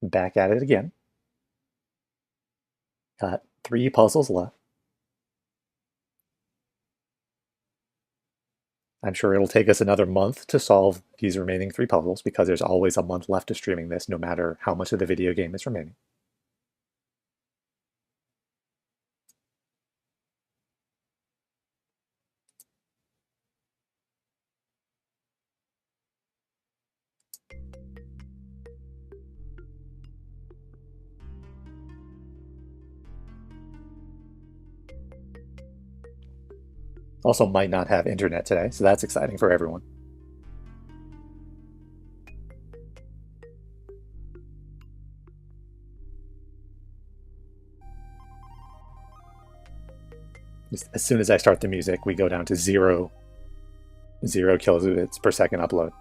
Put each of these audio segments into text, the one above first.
Back at it again. Got 3 puzzles left. I'm sure it'll take us another month to solve these remaining 3 puzzles because there's always a month left to streaming this, no matter how much of the video game is remaining. Also might not have internet today, so that's exciting for everyone. Just as soon as I start the music, we go down to zero kilobits per second upload.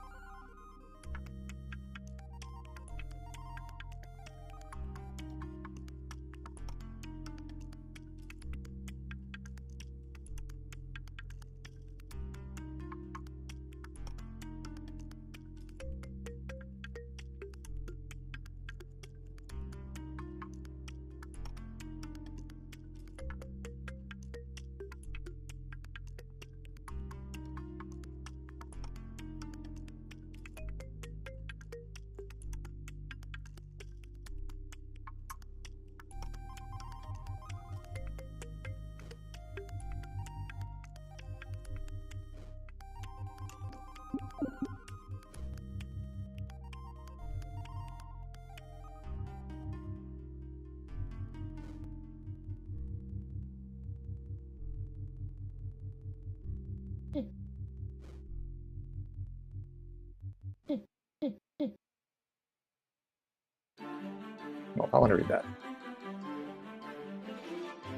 Well, I want to read that.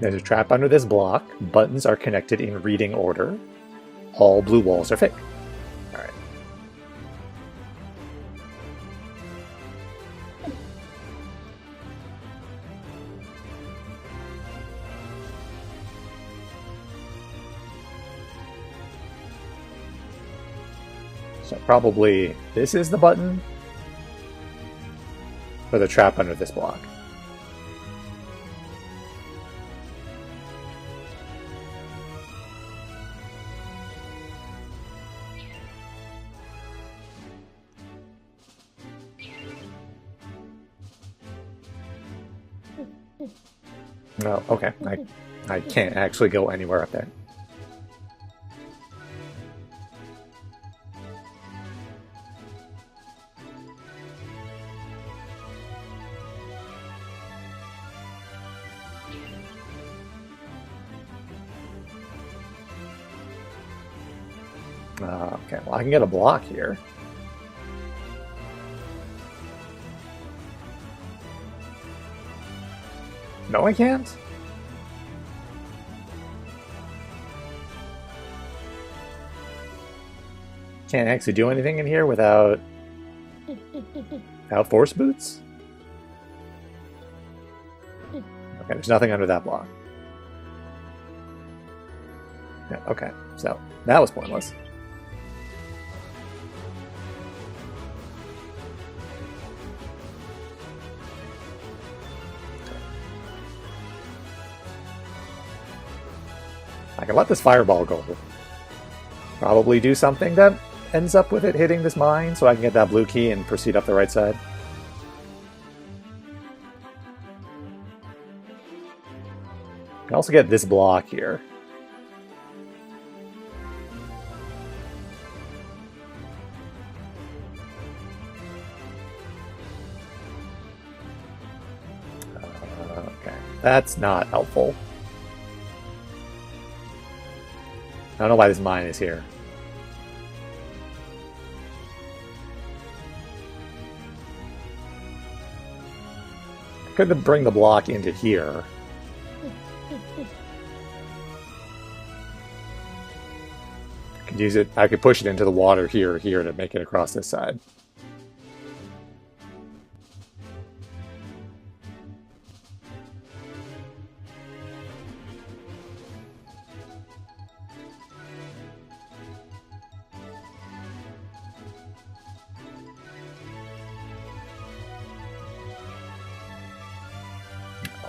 There's a trap under this block. Buttons are connected in reading order. All blue walls are fake. All right. So probably this is the button for the trap under this block. No, okay. I can't actually go anywhere up there. Okay, well I can get a block here. No, I can't? Can't actually do anything in here without force boots? Okay, there's nothing under that block. Yeah, okay, so that was pointless. I can let this fireball go. Probably do something that ends up with it hitting this mine so I can get that blue key and proceed up the right side. I can also get this block here. Okay, that's not helpful. I don't know why this mine is here. I could bring the block into here. I could use it. I could push it into the water here to make it across this side.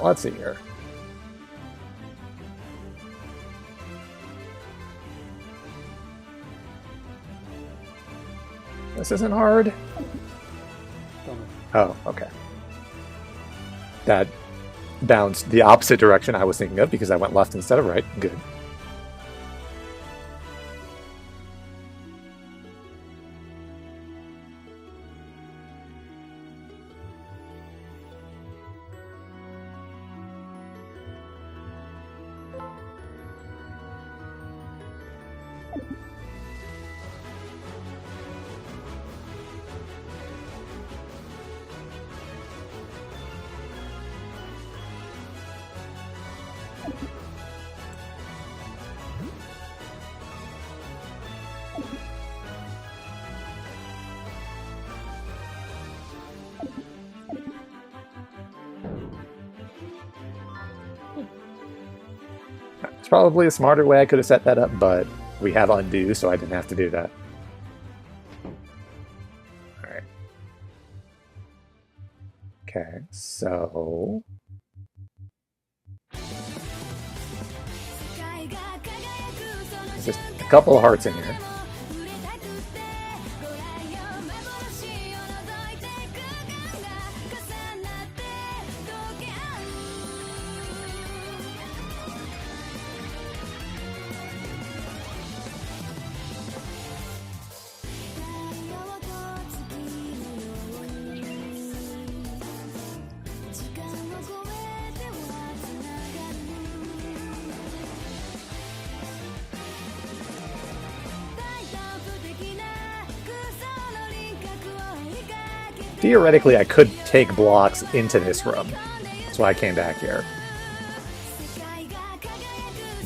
Let's see here. This isn't hard. Oh, okay. That bounced the opposite direction I was thinking of because I went left instead of right. Good. It's probably a smarter way I could have set that up, but we have undo, so I didn't have to do that. Alright. Okay, so... There's just a couple of hearts in here. Theoretically, I could take blocks into this room. That's why I came back here.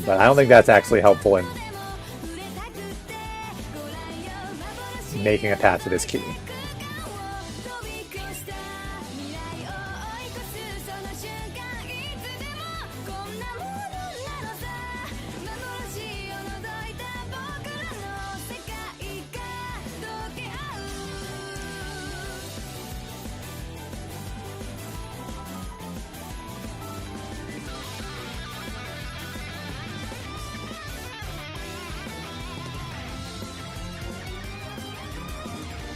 But I don't think that's actually helpful in making a path to this key.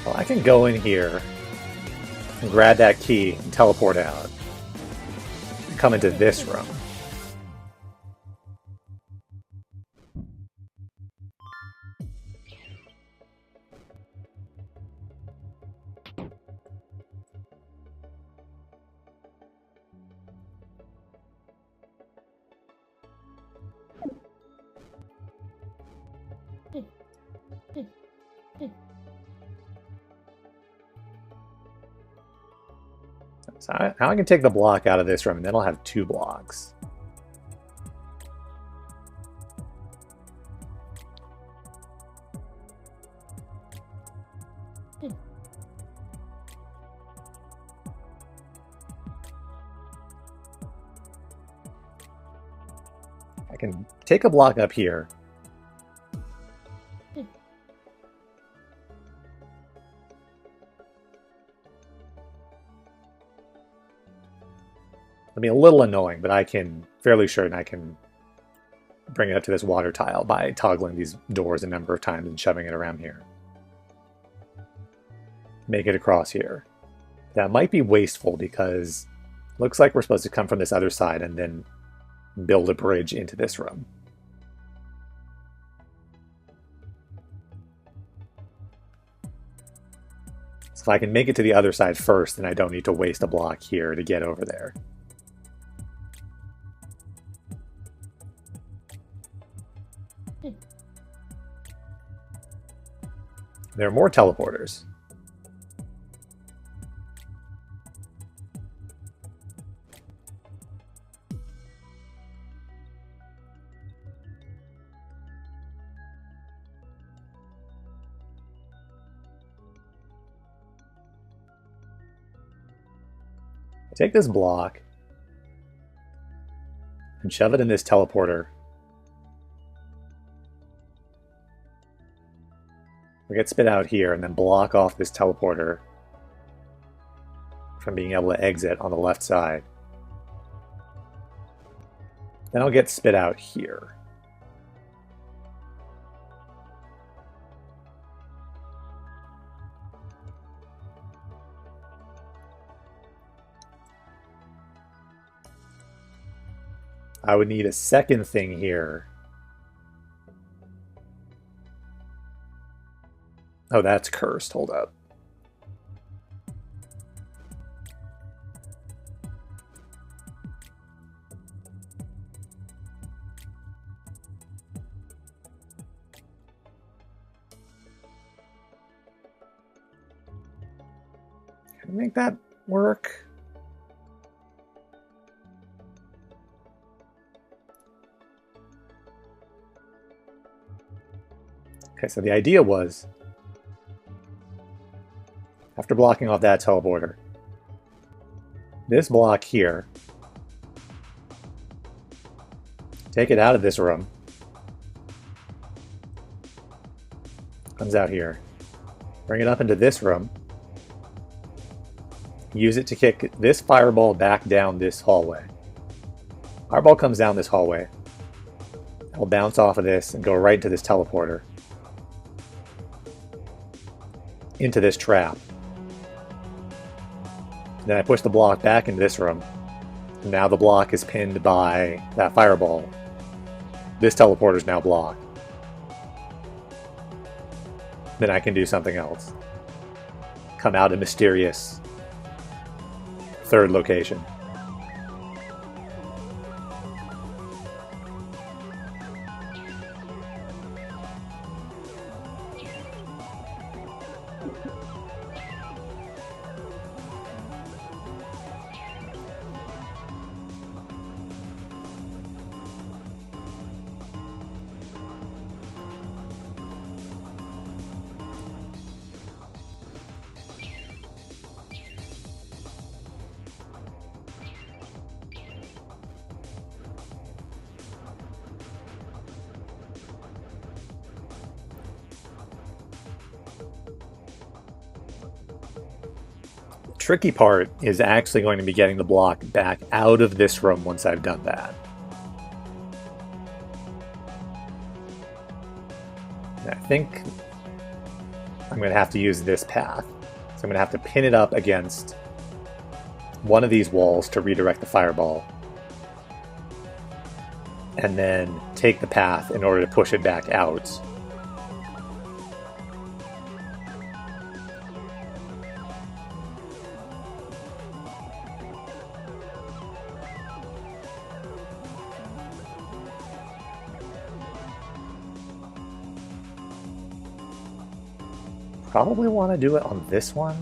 Well, I can go in here and grab that key and teleport out and come into this room. So now I can take the block out of this room, and then I'll have 2 blocks. I can take a block up here. It'll be a little annoying, but I can, fairly certain I can bring it up to this water tile by toggling these doors a number of times and shoving it around here. Make it across here. That might be wasteful because it looks like we're supposed to come from this other side and then build a bridge into this room. So if I can make it to the other side first, then I don't need to waste a block here to get over there. There are more teleporters. Take this block and shove it in this teleporter. We get spit out here and then block off this teleporter from being able to exit on the left side. Then I'll get spit out here. I would need a second thing here. Oh, that's cursed. Hold up. Can I make that work? Okay, so the idea was, after blocking off that teleporter, this block here, take it out of this room, comes out here, bring it up into this room, use it to kick this fireball back down this hallway. Fireball comes down this hallway. I'll bounce off of this and go right into this teleporter. Into this trap. Then I push the block back into this room. And now the block is pinned by that fireball. This teleporter is now blocked. Then I can do something else. Come out a mysterious third location. Tricky part is actually going to be getting the block back out of this room once I've done that. And I think I'm going to have to use this path. So I'm going to have to pin it up against one of these walls to redirect the fireball. And then take the path in order to push it back out. Probably want to do it on this one.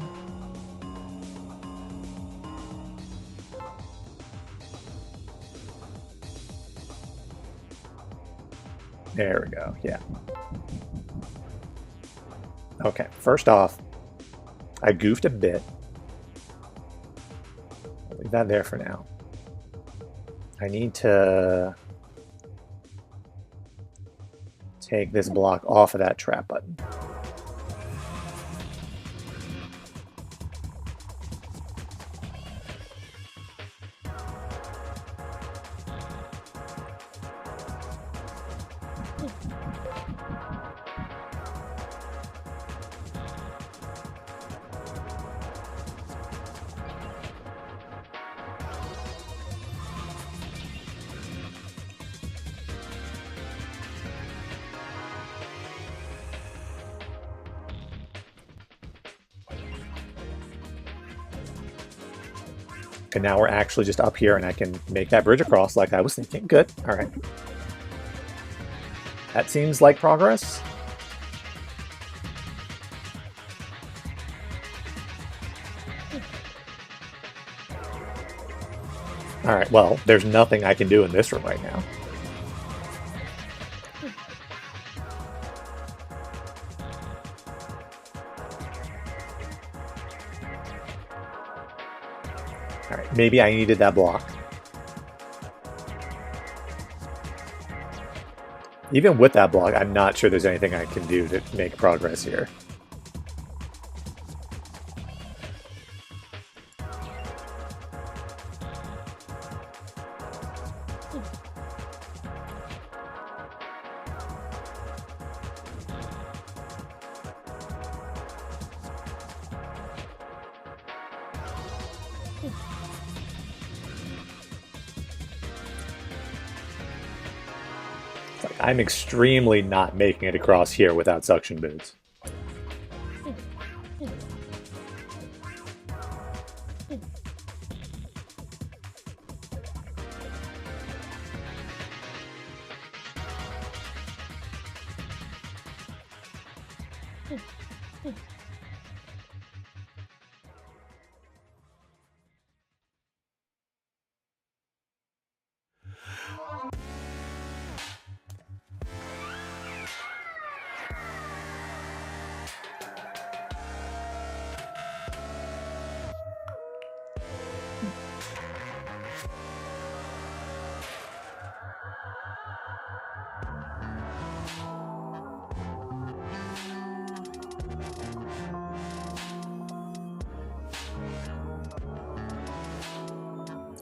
There we go, yeah. Okay, first off, I goofed a bit. I'll leave that there for now. I need to take this block off of that trap button. And now we're actually just up here and I can make that bridge across like I was thinking. Good. All right. That seems like progress. All right, well, there's nothing I can do in this room right now. All right, maybe I needed that block. Even with that block, I'm not sure there's anything I can do to make progress here. I'm extremely not making it across here without suction boots.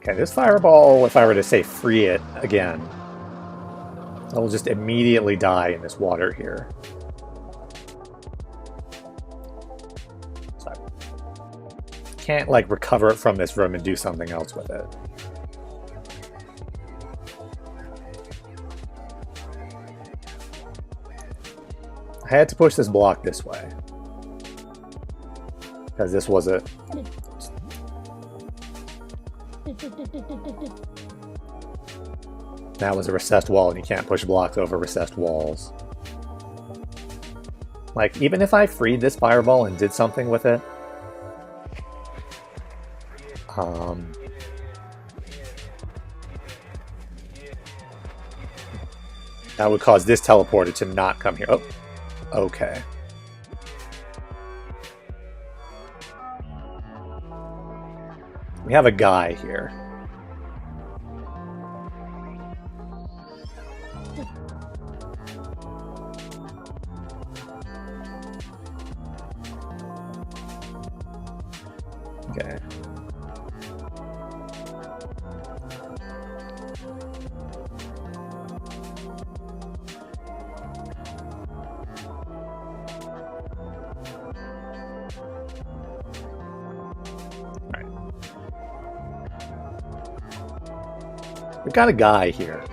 Okay, this fireball, if I were to say free it again, it will just immediately die in this water here. So I can't like recover it from this room and do something else with it. I had to push this block this way because this was a that was a recessed wall, and you can't push blocks over recessed walls. Like, even if I freed this fireball and did something with it, that would cause this teleporter to not come here. Oh, okay. We have a guy here. Okay. We've got a guy here.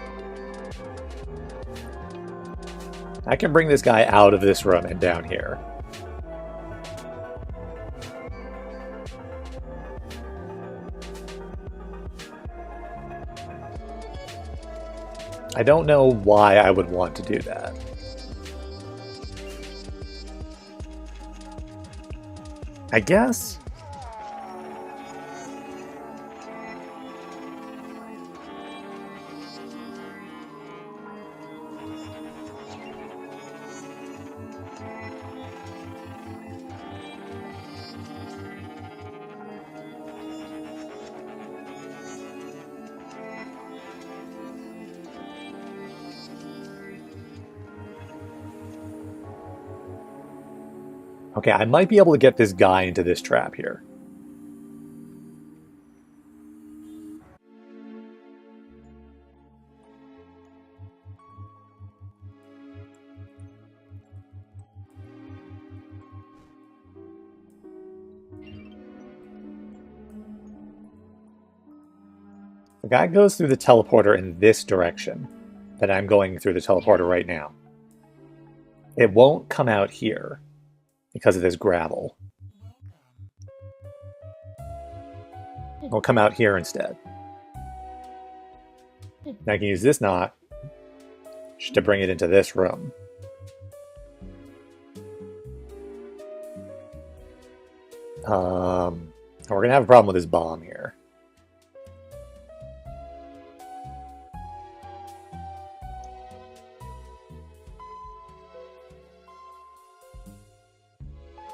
I can bring this guy out of this room and down here. I don't know why I would want to do that. I guess. Okay, I might be able to get this guy into this trap here. The guy goes through the teleporter in this direction, that I'm going through the teleporter right now. It won't come out here because of this gravel. It'll come out here instead. Now I can use this knot to bring it into this room. We're going to have a problem with this bomb here.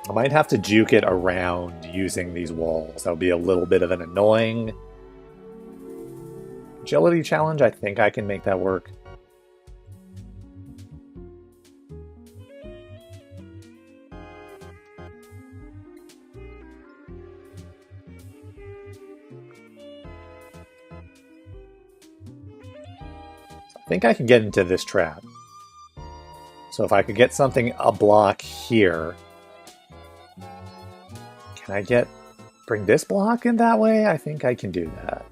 I might have to juke it around using these walls. That would be a little bit of an annoying agility challenge. I think I can make that work. I think I can get into this trap. So if I could get something, a block here. Can I bring this block in that way? I think I can do that.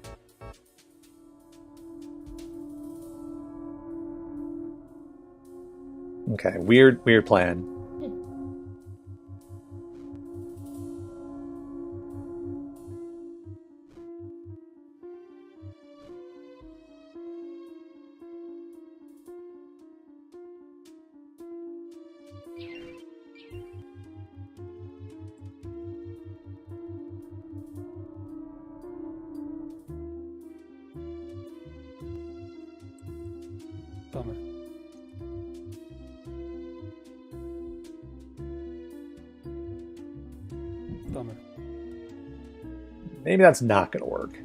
Okay, weird plan. Bummer. Bummer. Maybe that's not going to work.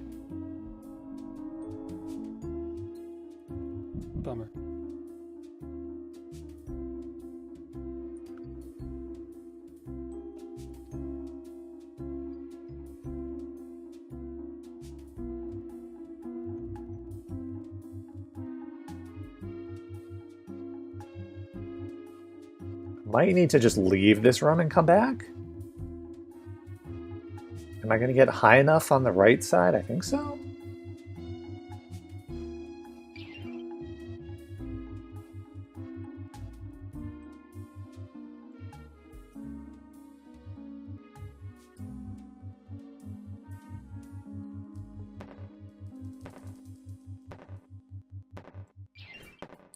Bummer. Might need to just leave this room and come back. Am I going to get high enough on the right side? I think so.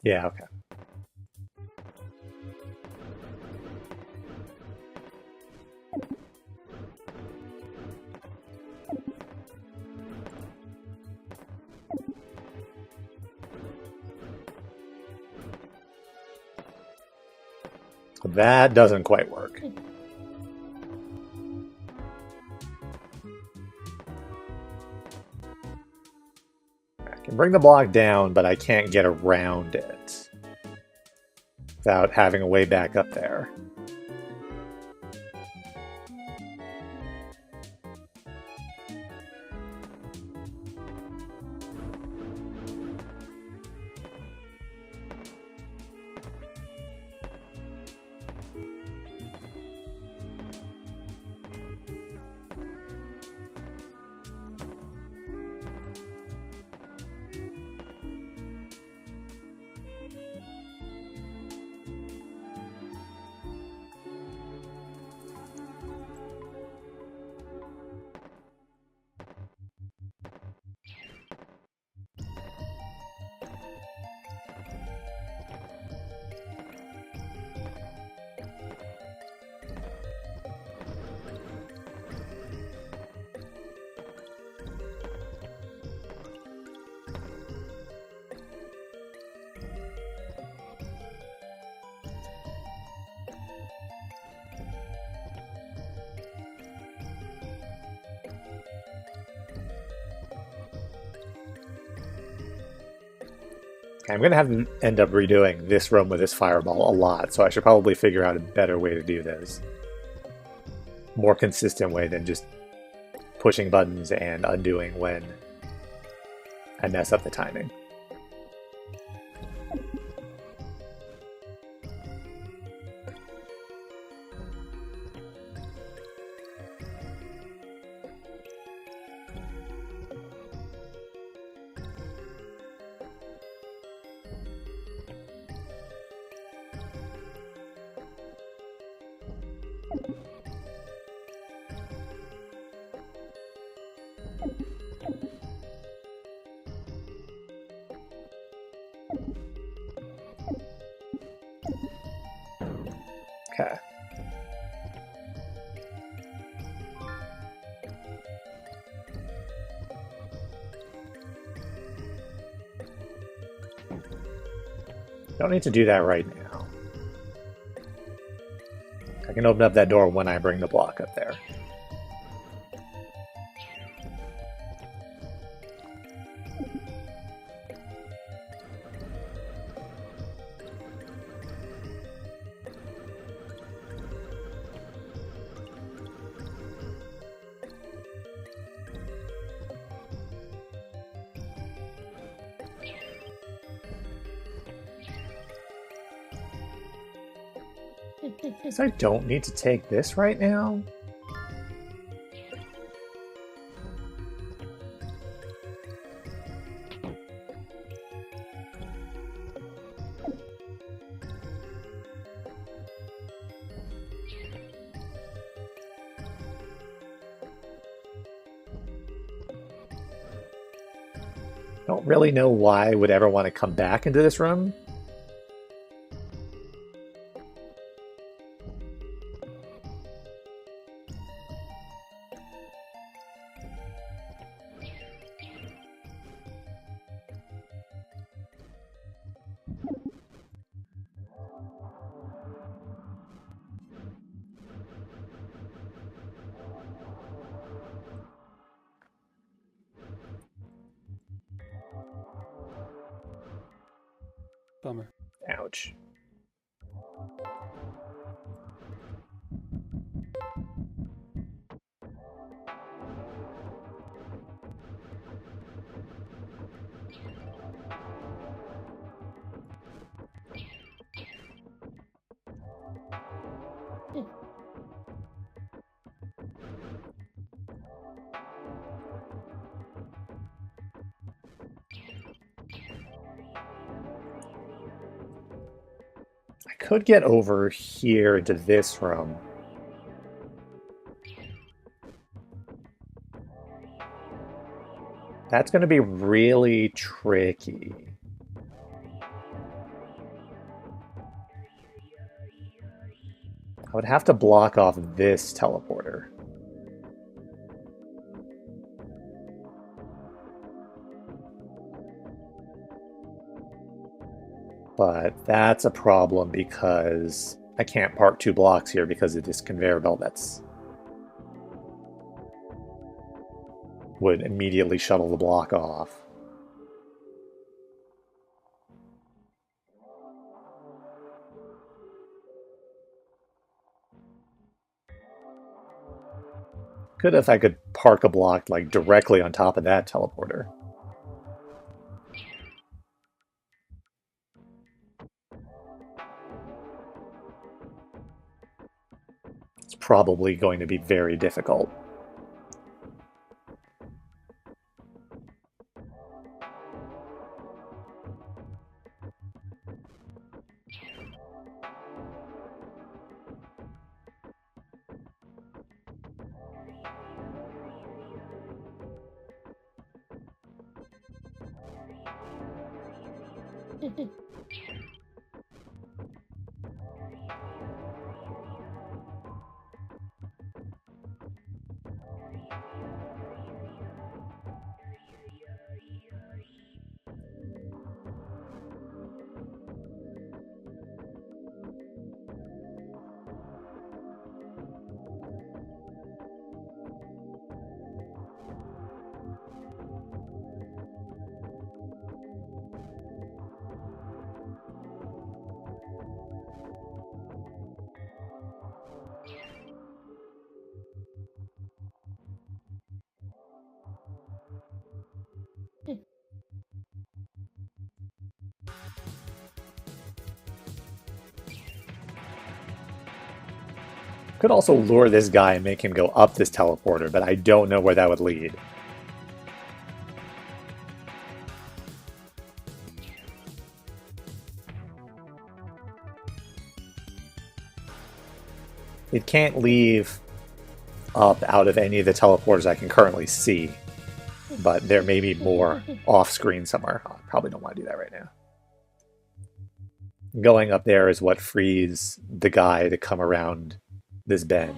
Yeah, okay. That doesn't quite work. I can bring the block down, but I can't get around it without having a way back up there. I'm going to have to end up redoing this room with this fireball a lot, so I should probably figure out a better way to do this. More consistent way than just pushing buttons and undoing when I mess up the timing. Okay. Don't need to do that right now. I can open up that door when I bring the block up there. Guess I don't need to take this right now. don't really know why I would ever want to come back into this room. Bummer. Ouch. I could get over here into this room. That's going to be really tricky. I would have to block off this teleporter. But that's a problem because I can't park 2 blocks here because of this conveyor belt that's would immediately shuttle the block off. Good if I could park a block like directly on top of that teleporter. It's probably going to be very difficult. Could also lure this guy and make him go up this teleporter, but I don't know where that would lead. It can't leave up out of any of the teleporters I can currently see, but there may be more off-screen somewhere. I probably don't want to do that right now. Going up there is what frees the guy to come around this bend.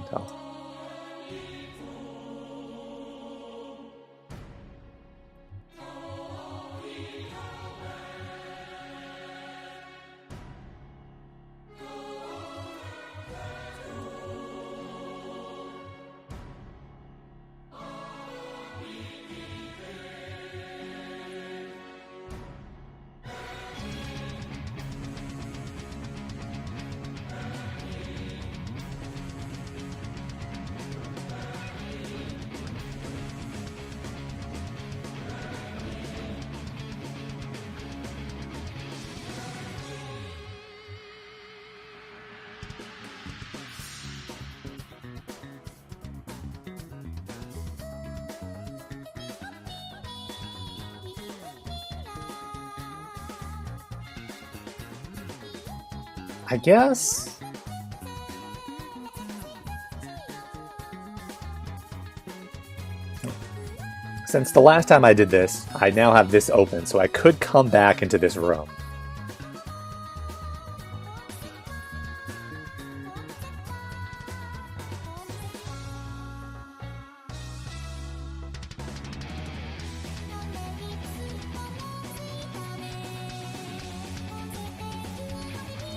I guess since the last time I did this, I now have this open, so I could come back into this room.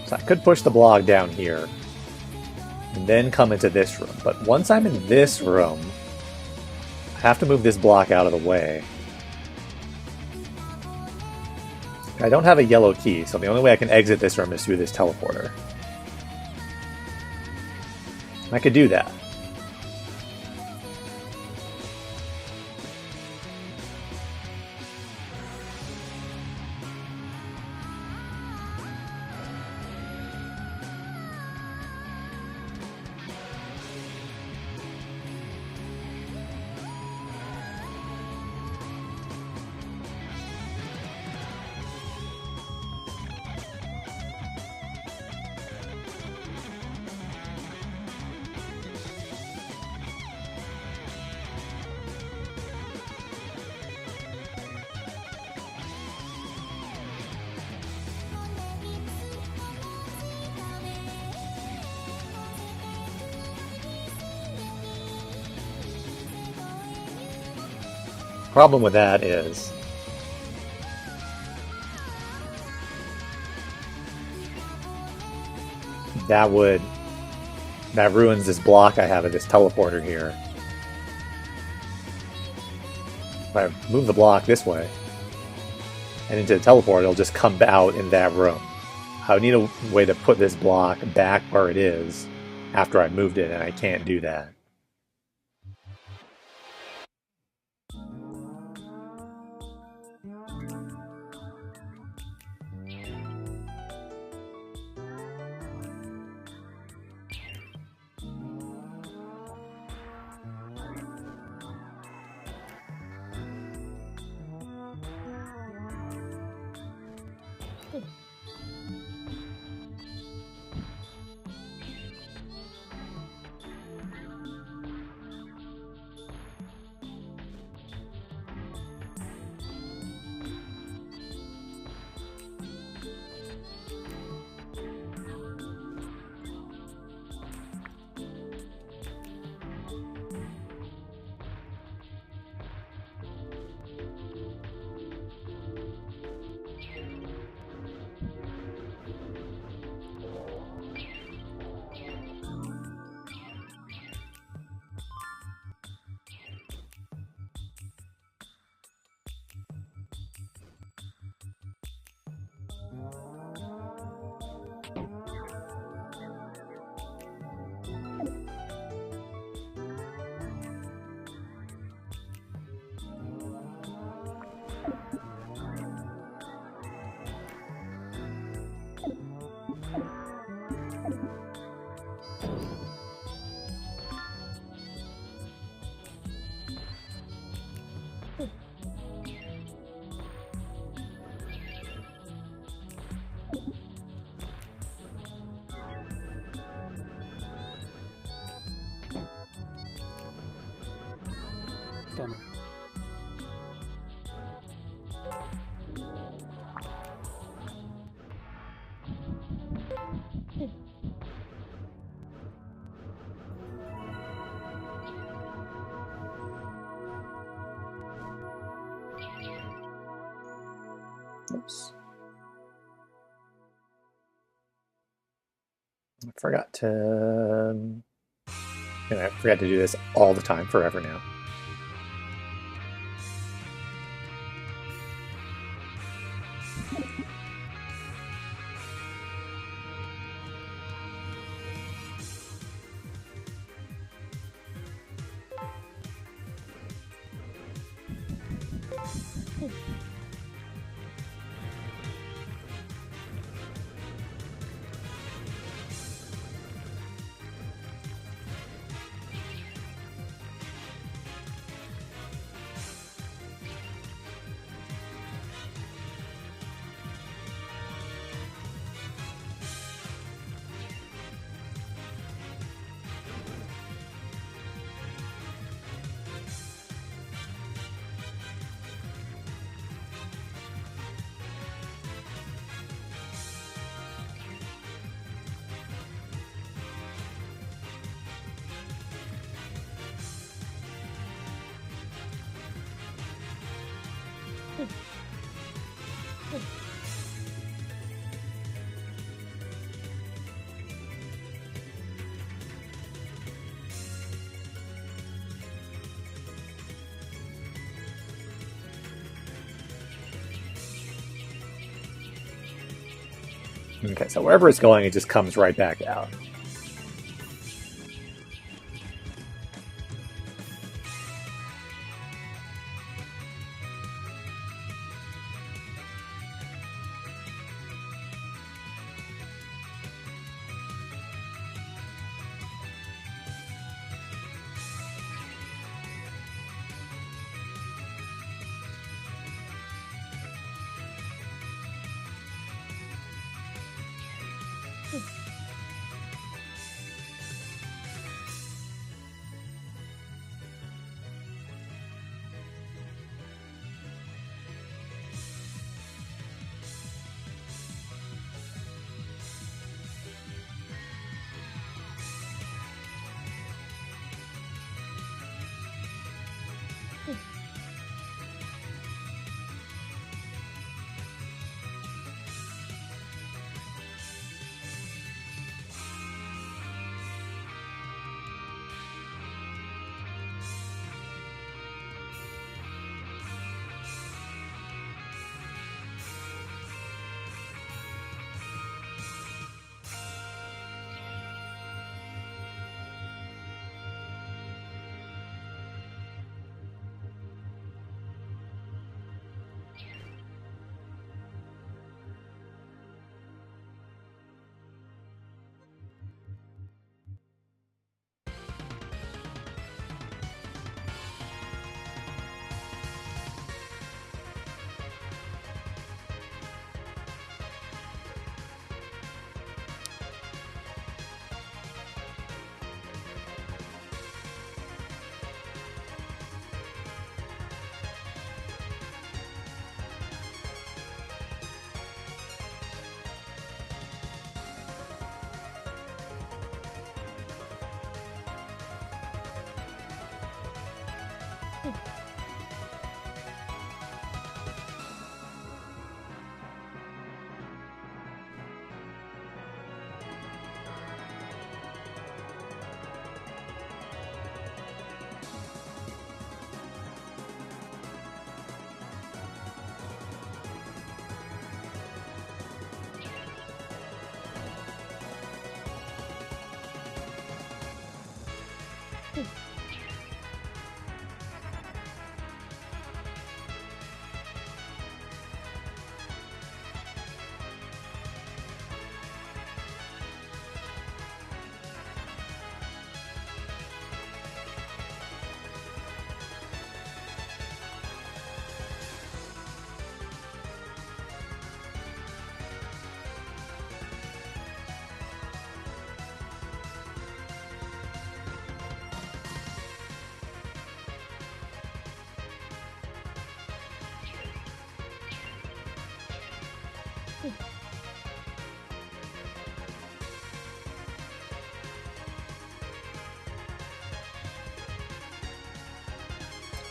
So I could push the block down here, and then come into this room. But once I'm in this room, I have to move this block out of the way. I don't have a yellow key, so the only way I can exit this room is through this teleporter. I could do that. Problem with that is that ruins this block I have of this teleporter here. If I move the block this way and into the teleporter, it'll just come out in that room. I would need a way to put this block back where it is after I moved it, and I can't do that. Damn it. Oops. I forgot to... I forgot to do this all the time, forever now. Okay, so wherever it's going, it just comes right back out.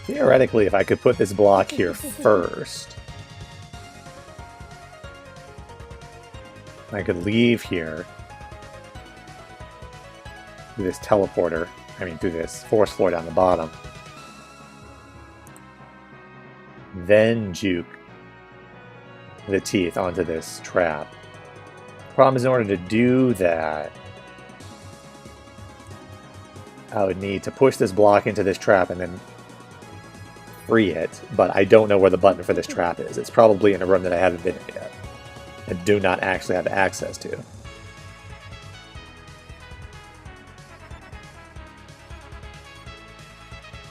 Theoretically, if I could put this block here first, I could leave here through this teleporter, through this force floor down the bottom, then juke the teeth onto this trap. Problem is, in order to do that, I would need to push this block into this trap and then free it, but I don't know where the button for this trap is. It's probably in a room that I haven't been in yet and do not actually have access to.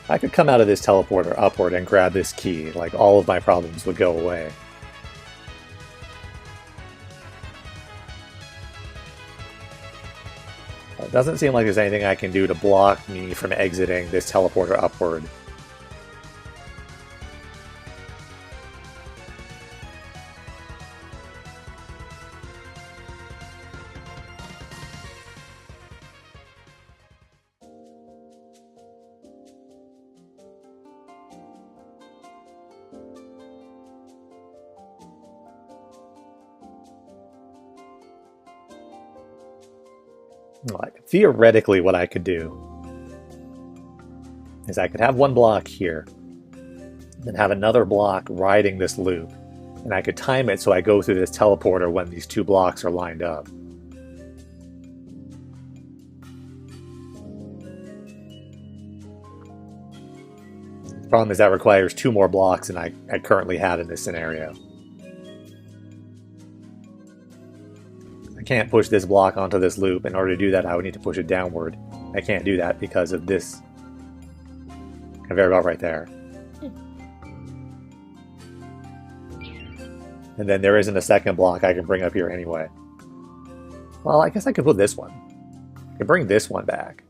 I could come out of this teleporter upward and grab this key, like all of my problems would go away. It doesn't seem like there's anything I can do to block me from exiting this teleporter upward. Like, theoretically, what I could do is I could have one block here, then have another block riding this loop, And I could time it so I go through this teleporter when these two blocks are lined up. The problem is that requires 2 more blocks than I currently have in this scenario. I can't push this block onto this loop. In order to do that, I would need to push it downward. I can't do that because of this conveyor belt right there. And then there isn't a second block I can bring up here anyway. Well, I guess I could put this one. I can bring this one back.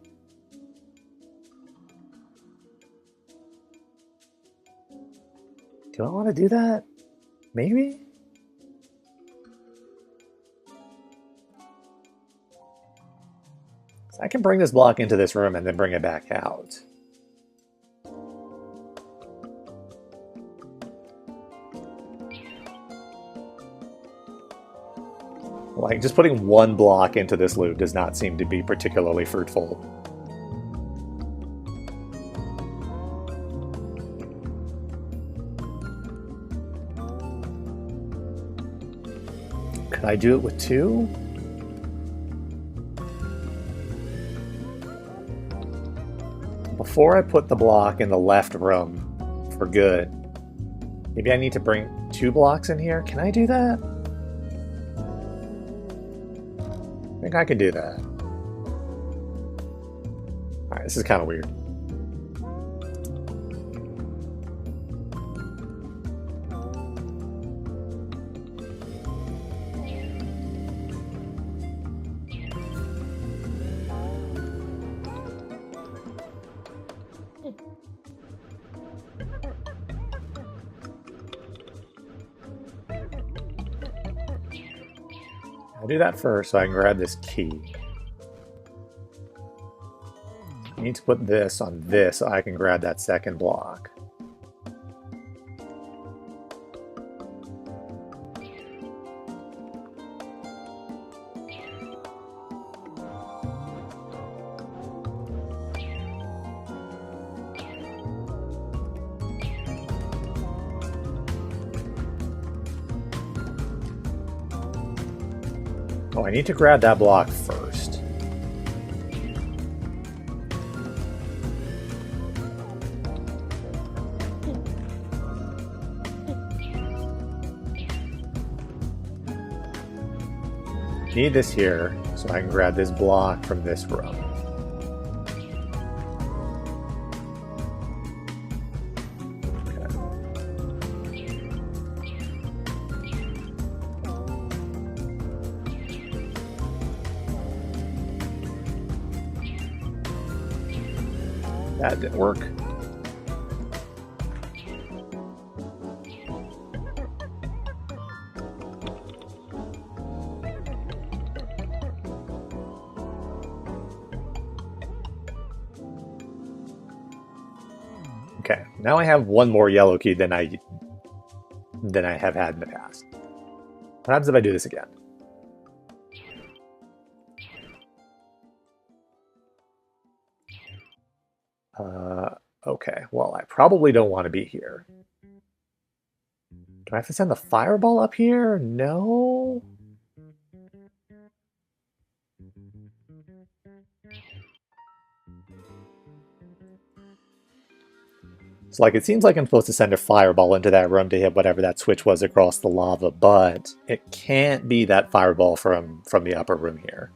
Do I want to do that? Maybe? So I can bring this block into this room and then bring it back out. Like, just putting one block into this loop does not seem to be particularly fruitful. Could I do it with 2? Before I put the block in the left room for good, maybe I need to bring 2 blocks in here? Can I do that? I think I can do that. Alright, this is kind of weird. I'll do that first so I can grab this key. I need to put this on this so I can grab that second block. Oh, I need to grab that block first. Need this here so I can grab this block from this room. That didn't work. Okay, now I have one more yellow key than I have had in the past. What happens if I do this again? Okay, well, I probably don't want to be here. Do I have to send the fireball up here? No? So, like, it seems like I'm supposed to send a fireball into that room to hit whatever that switch was across the lava, but it can't be that fireball from the upper room here.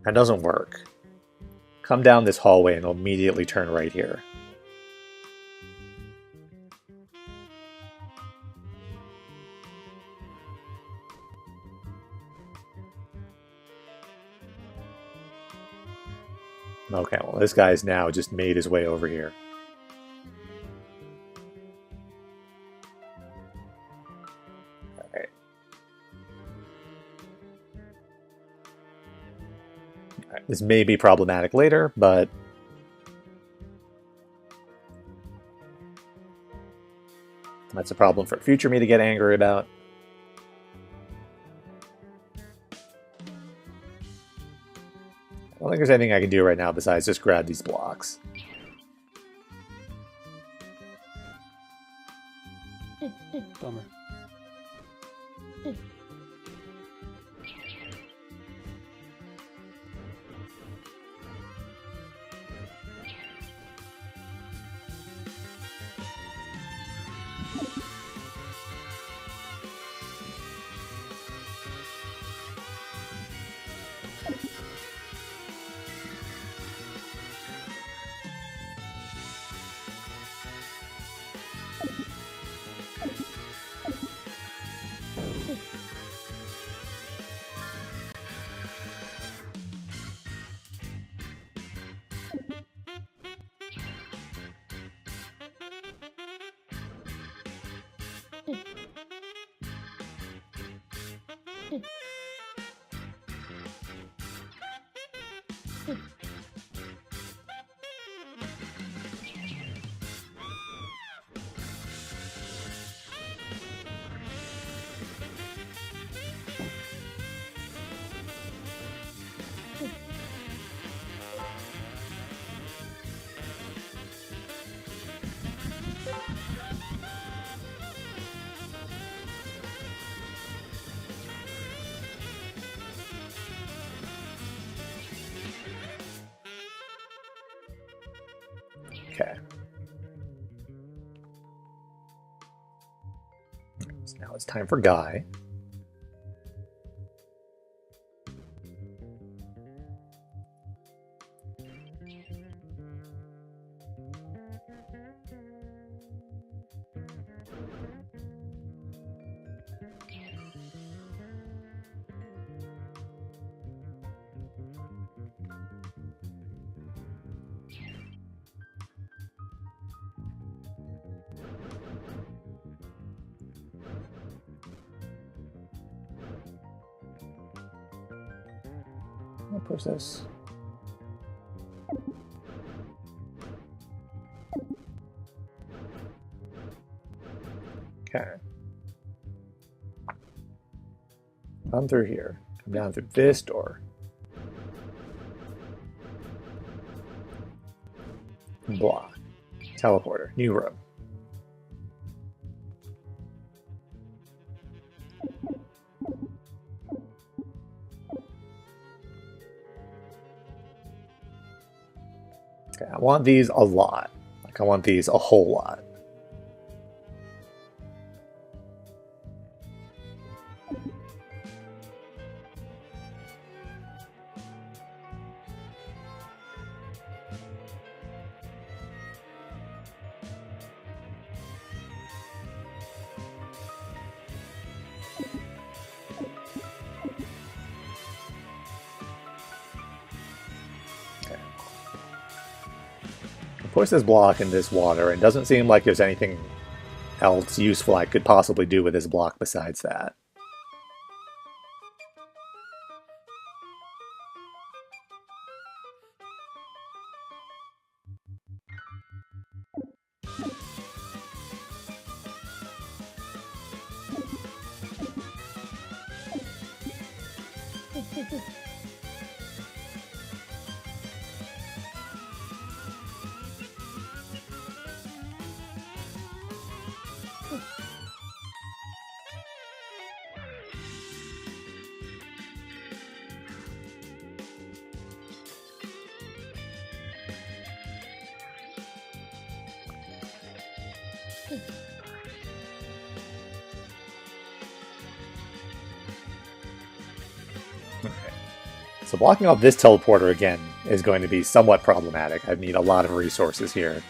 That doesn't work. Come down this hallway and it'll immediately turn right here. Okay, well, this guy's now just made his way over here. Alright. This may be problematic later, but that's a problem for future me to get angry about. I don't think there's anything I can do right now besides just grab these blocks. Bummer. Okay. So now it's time for Guy. I'll push this. Okay. Come through here. Come down through this door. Block. Teleporter. New room. Okay, I want these a lot. Like, I want these a whole lot. Push this block in this water, and doesn't seem like there's anything else useful I could possibly do with this block besides that. So blocking off this teleporter again is going to be somewhat problematic. I need a lot of resources here.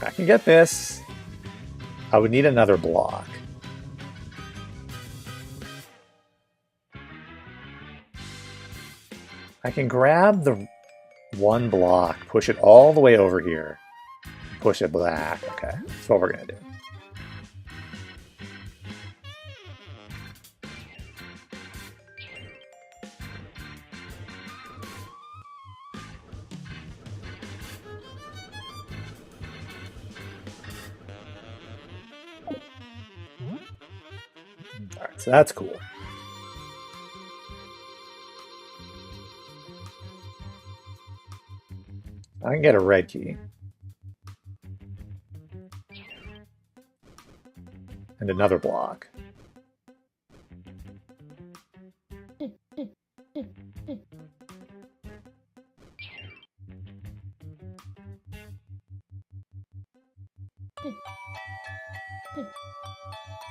I can get this. I would need another block. I can grab the one block, push it all the way over here, push it back. Okay, that's what we're gonna do. So that's cool. I can get a red key. And another block.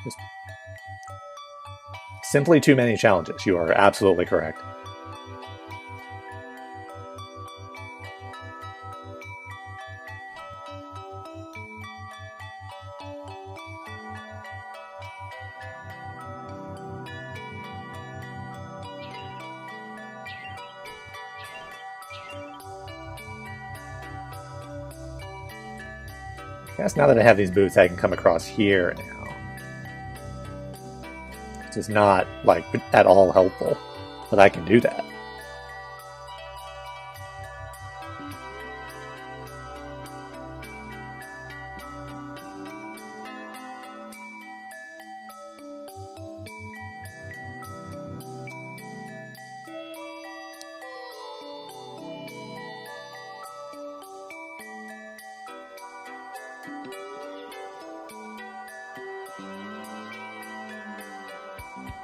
Just simply too many challenges. You are absolutely correct. I guess now that I have these boots, I can come across here now. It's just not, like, at all helpful, but I can do that.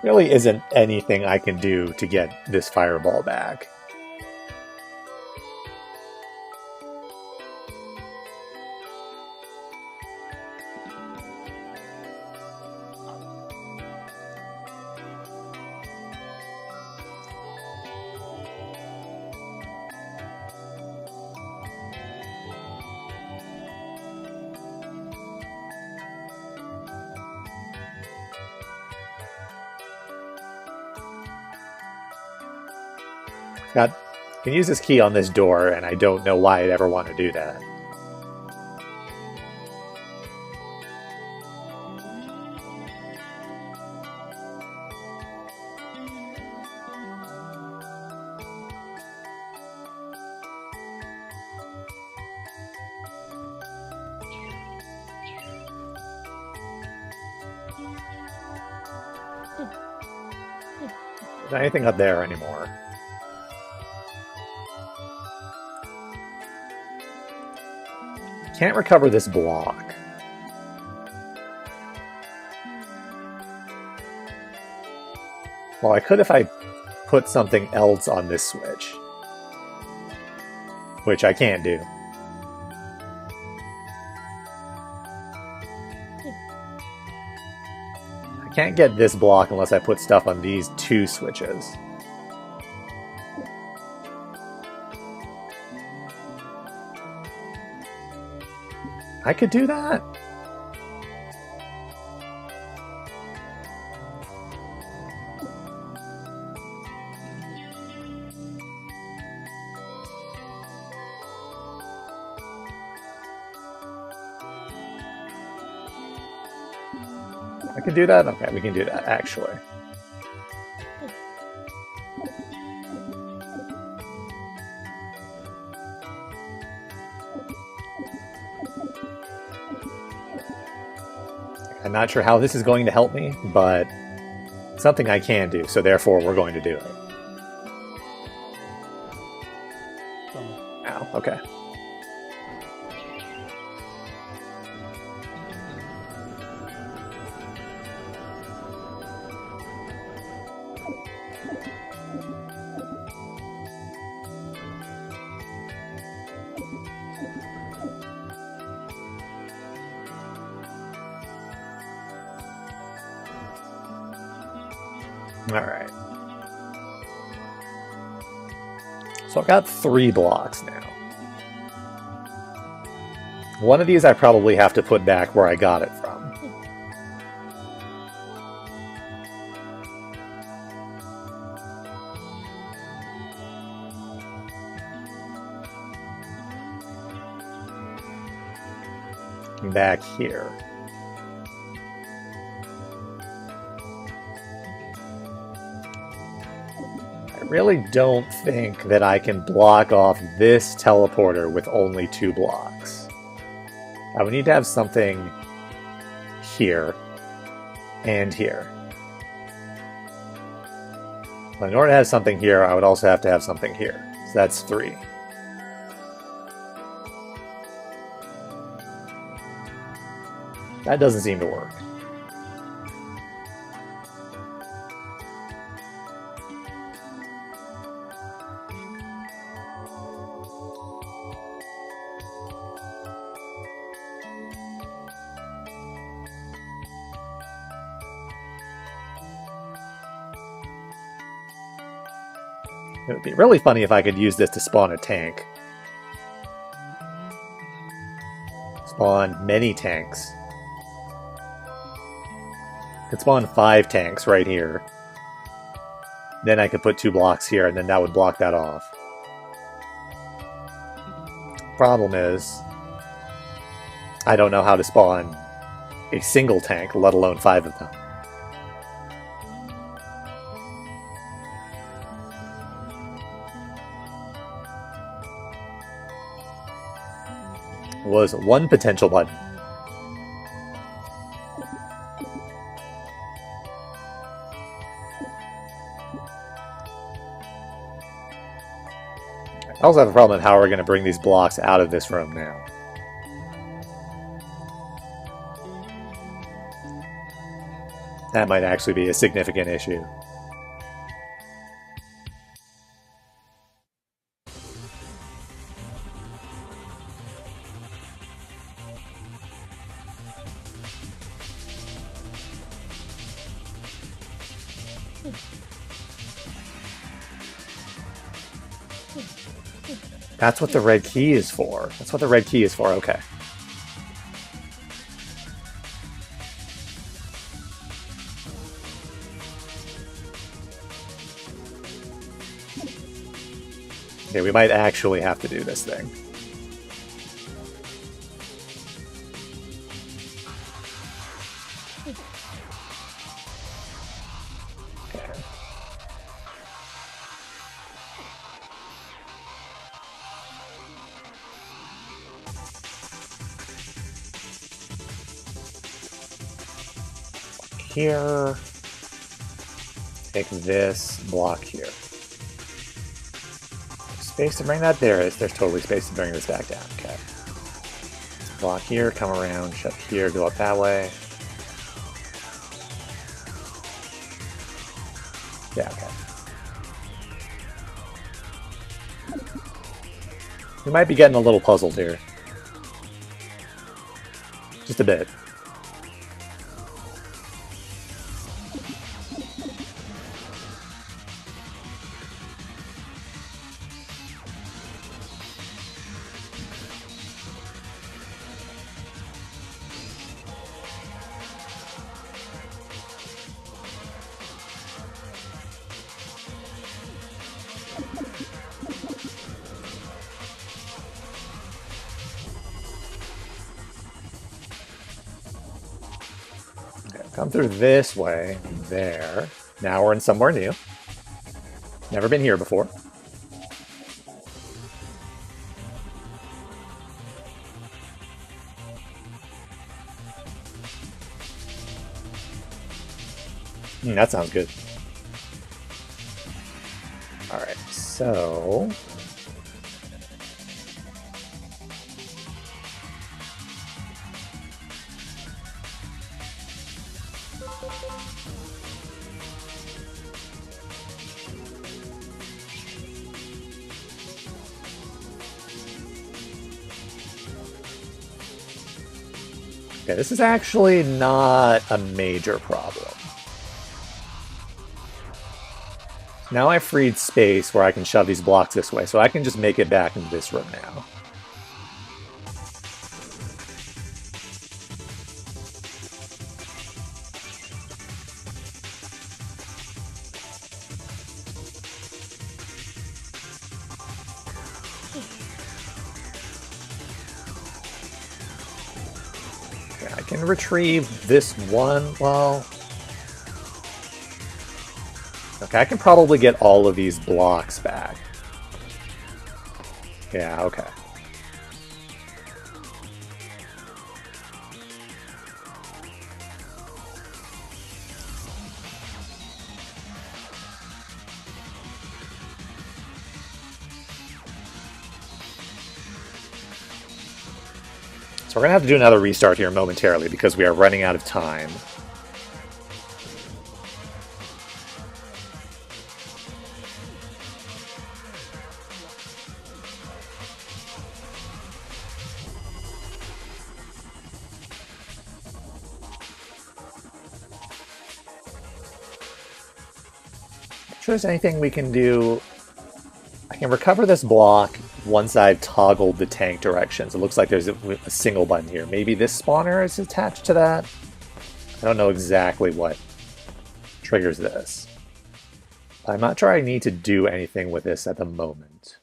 Really isn't anything I can do to get this fireball back. I can use this key on this door, and I don't know why I'd ever want to do that. There's anything up there anymore. Can't recover this block. Well, I could if I put something else on this switch. Which I can't do. I can't get this block unless I put stuff on these two switches. I could do that. I can do that? Okay, we can do that, actually. I'm not sure how this is going to help me, but something I can do, so therefore we're going to do it. Ow, okay. Alright. So I've got 3 blocks now. One of these I probably have to put back where I got it from. Back here. I really don't think that I can block off this teleporter with only 2 blocks. I would need to have something here and here. But in order to have something here, I would also have to have something here. So that's 3. That doesn't seem to work. It would be really funny if I could use this to spawn a tank. Spawn many tanks. Could spawn 5 tanks right here. Then I could put 2 blocks here, and then that would block that off. Problem is, I don't know how to spawn a single tank, let alone 5 of them. Was one potential button. I also have a problem with how we're going to bring these blocks out of this room now. That might actually be a significant issue. That's what the red key is for. That's what the red key is for, okay. Okay, we might actually have to do this thing. Okay. Here. Take this block here. Space to bring that? There is. There's totally space to bring this back down. Okay. Block here, come around, shut here, go up that way. Yeah, okay. We might be getting a little puzzled here. Just a bit. Come through this way, there. Now we're in somewhere new. Never been here before. That sounds good. Alright, so... Okay, this is actually not a major problem. Now I've freed space where I can shove these blocks this way, so I can just make it back into this room now. Okay, I can retrieve this one, well... Okay, I can probably get all of these blocks back. Yeah, okay. So we're going to have to do another restart here momentarily because we are running out of time. Not sure there's anything we can do. I can recover this block once I've toggled the tank directions. It looks like there's a single button here. Maybe this spawner is attached to that? I don't know exactly what triggers this. I'm not sure I need to do anything with this at the moment.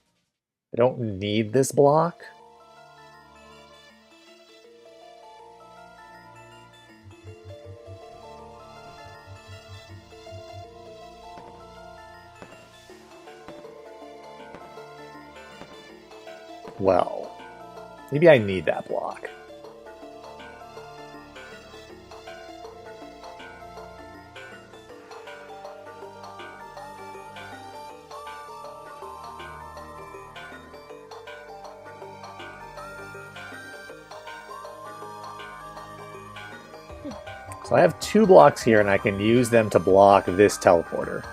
I don't need this block. Well, maybe I need that block. So I have 2 blocks here, and I can use them to block this teleporter.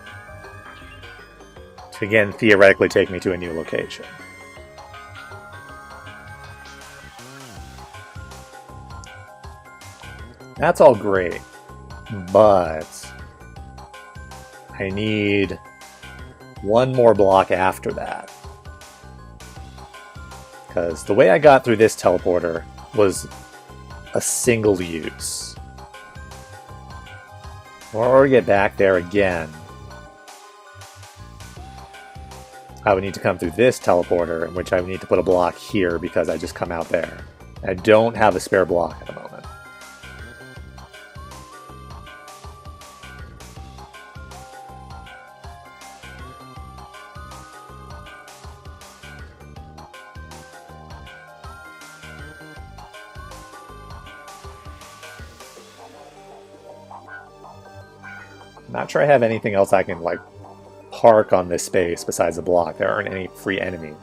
To again, theoretically take me to a new location. That's all great, but I need 1 more block after that. Because the way I got through this teleporter was a single use. In order to get back there again, I would need to come through this teleporter, in which I would need to put a block here because I just come out there. I don't have a spare block at the moment. Not sure I have anything else I can, like, park on this space besides the block. There aren't any free enemies.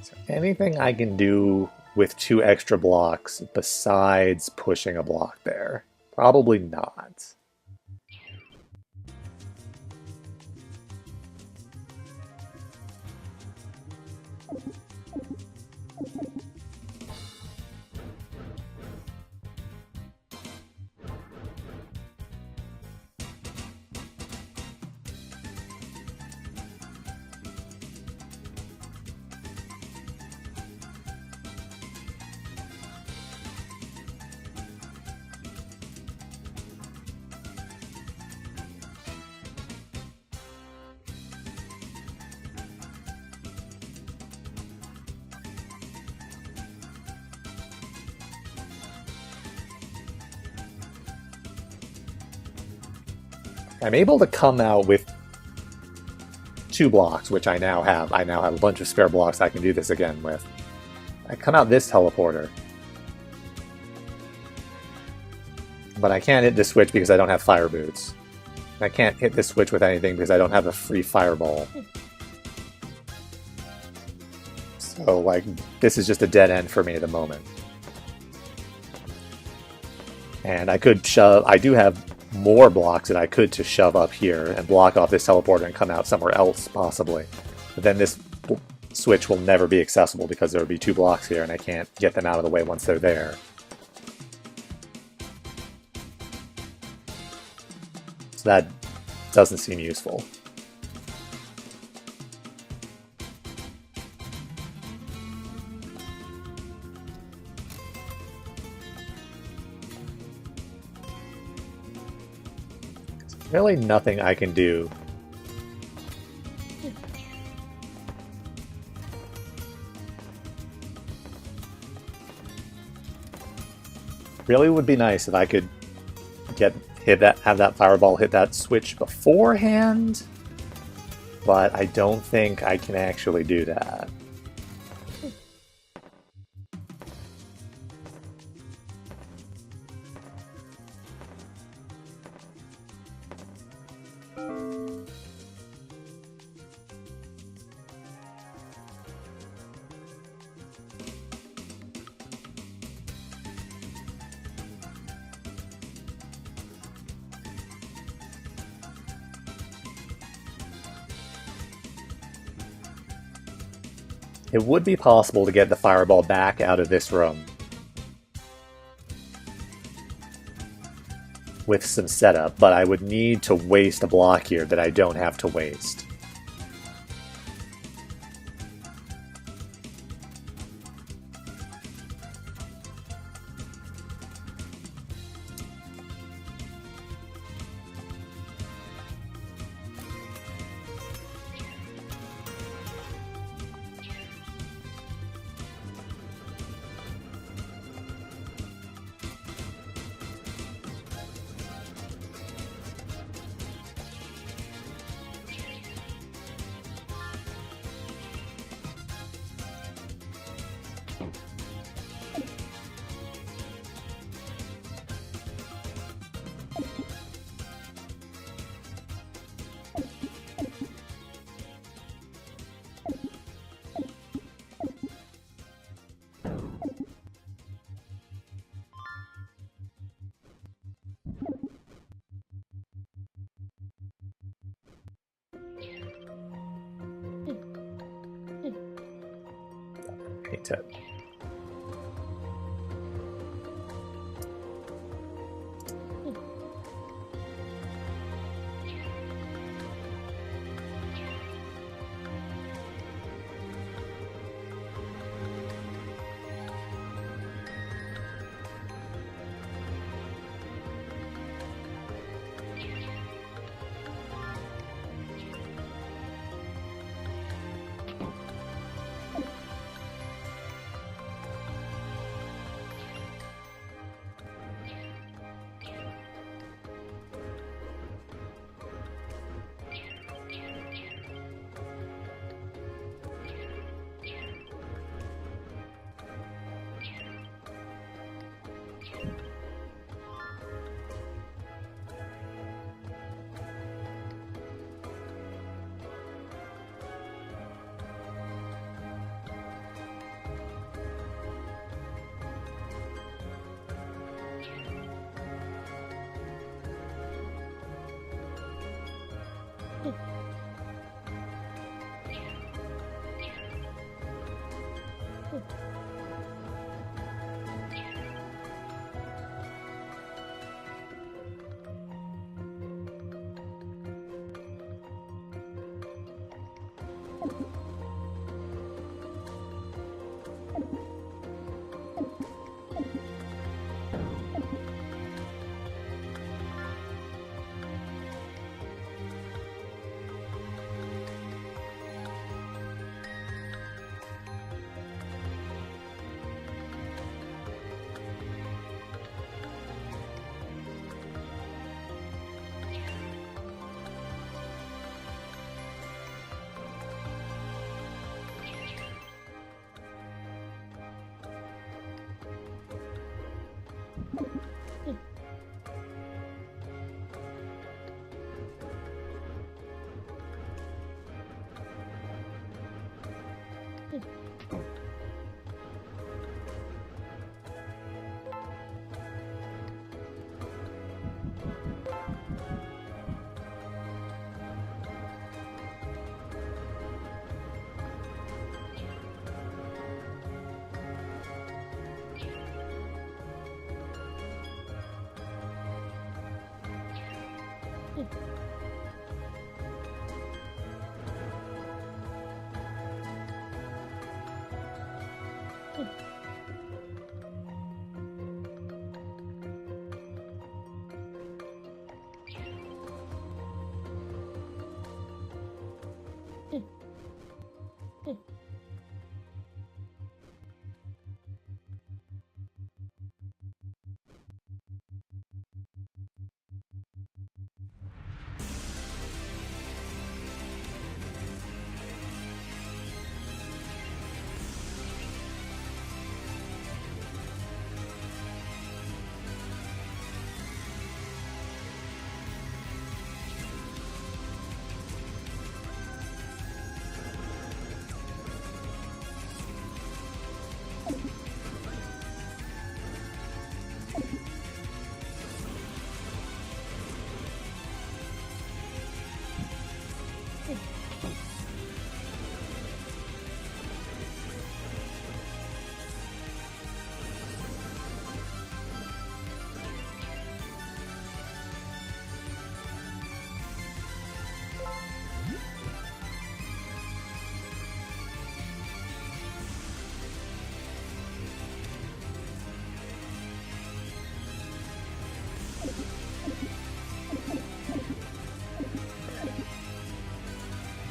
Is there anything I can do with 2 extra blocks besides pushing a block there? Probably not. I'm able to come out with 2 blocks, which I now have. I now have a bunch of spare blocks I can do this again with. I come out this teleporter. But I can't hit this switch because I don't have fire boots. I can't hit this switch with anything because I don't have a free fireball. So, like, this is just a dead end for me at the moment. And I could shove... I do have more blocks that I could to shove up here and block off this teleporter and come out somewhere else, possibly. But then this switch will never be accessible because there will be 2 blocks here and I can't get them out of the way once they're there. So that doesn't seem useful. Really nothing I can do. Really would be nice if I could have that fireball hit that switch beforehand, but I don't think I can actually do that. It would be possible to get the fireball back out of this room with some setup, but I would need to waste a block here that I don't have to waste. Need to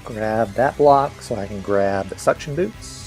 grab that block so I can grab the suction boots.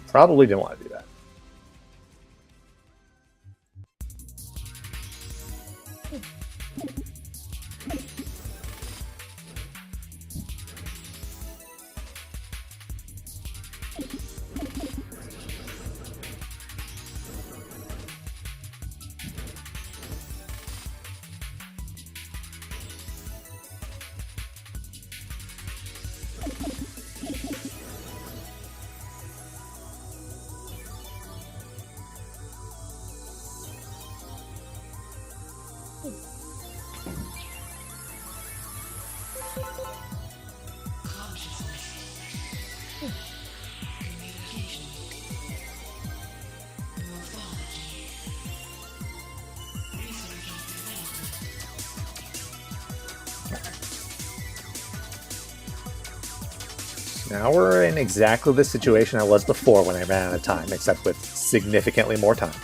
Probably didn't want to do that. Now we're in exactly the situation I was before when I ran out of time, except with significantly more time.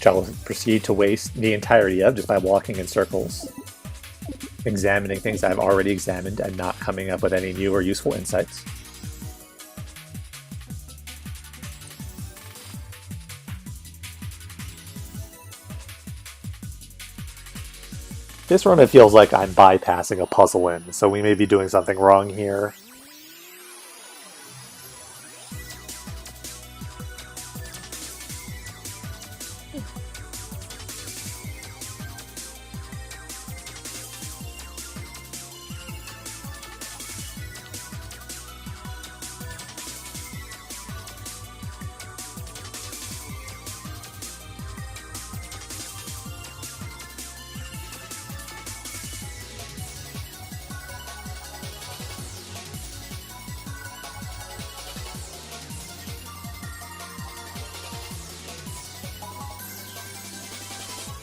Which I will proceed to waste the entirety of just by walking in circles, examining things I've already examined and not coming up with any new or useful insights. This run, it feels like I'm bypassing a puzzle in, so we may be doing something wrong here.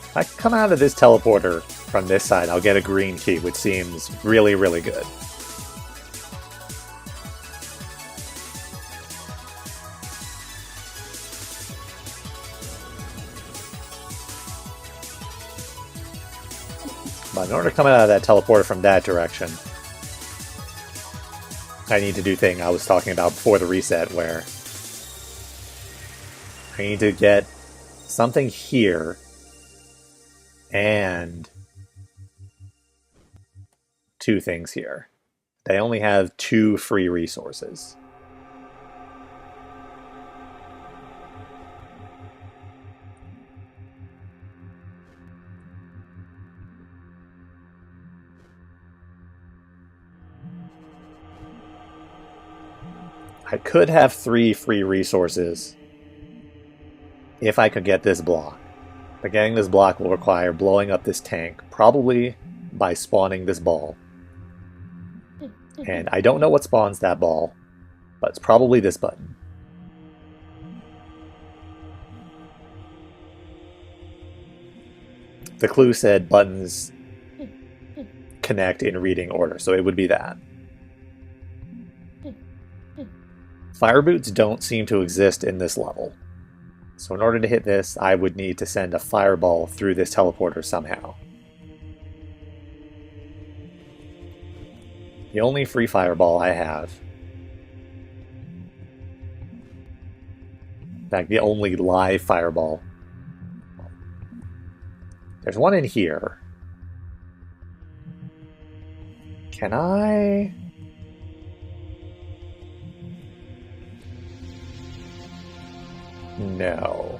If I come out of this teleporter from this side, I'll get a green key, which seems really, really good. But in order to come out of that teleporter from that direction, I need to do the thing I was talking about before the reset, where I need to get something here and two things here. They only have 2 free resources. I could have 3 free resources if I could get this block. But getting this block will require blowing up this tank, probably by spawning this ball. And I don't know what spawns that ball. but it's probably this button. The clue said buttons connect in reading order, so it would be that. Fire boots don't seem to exist in this level. So in order to hit this, I would need to send a fireball through this teleporter somehow. The only free fireball I have, in fact, the only live fireball, there's one in here. Can I? No.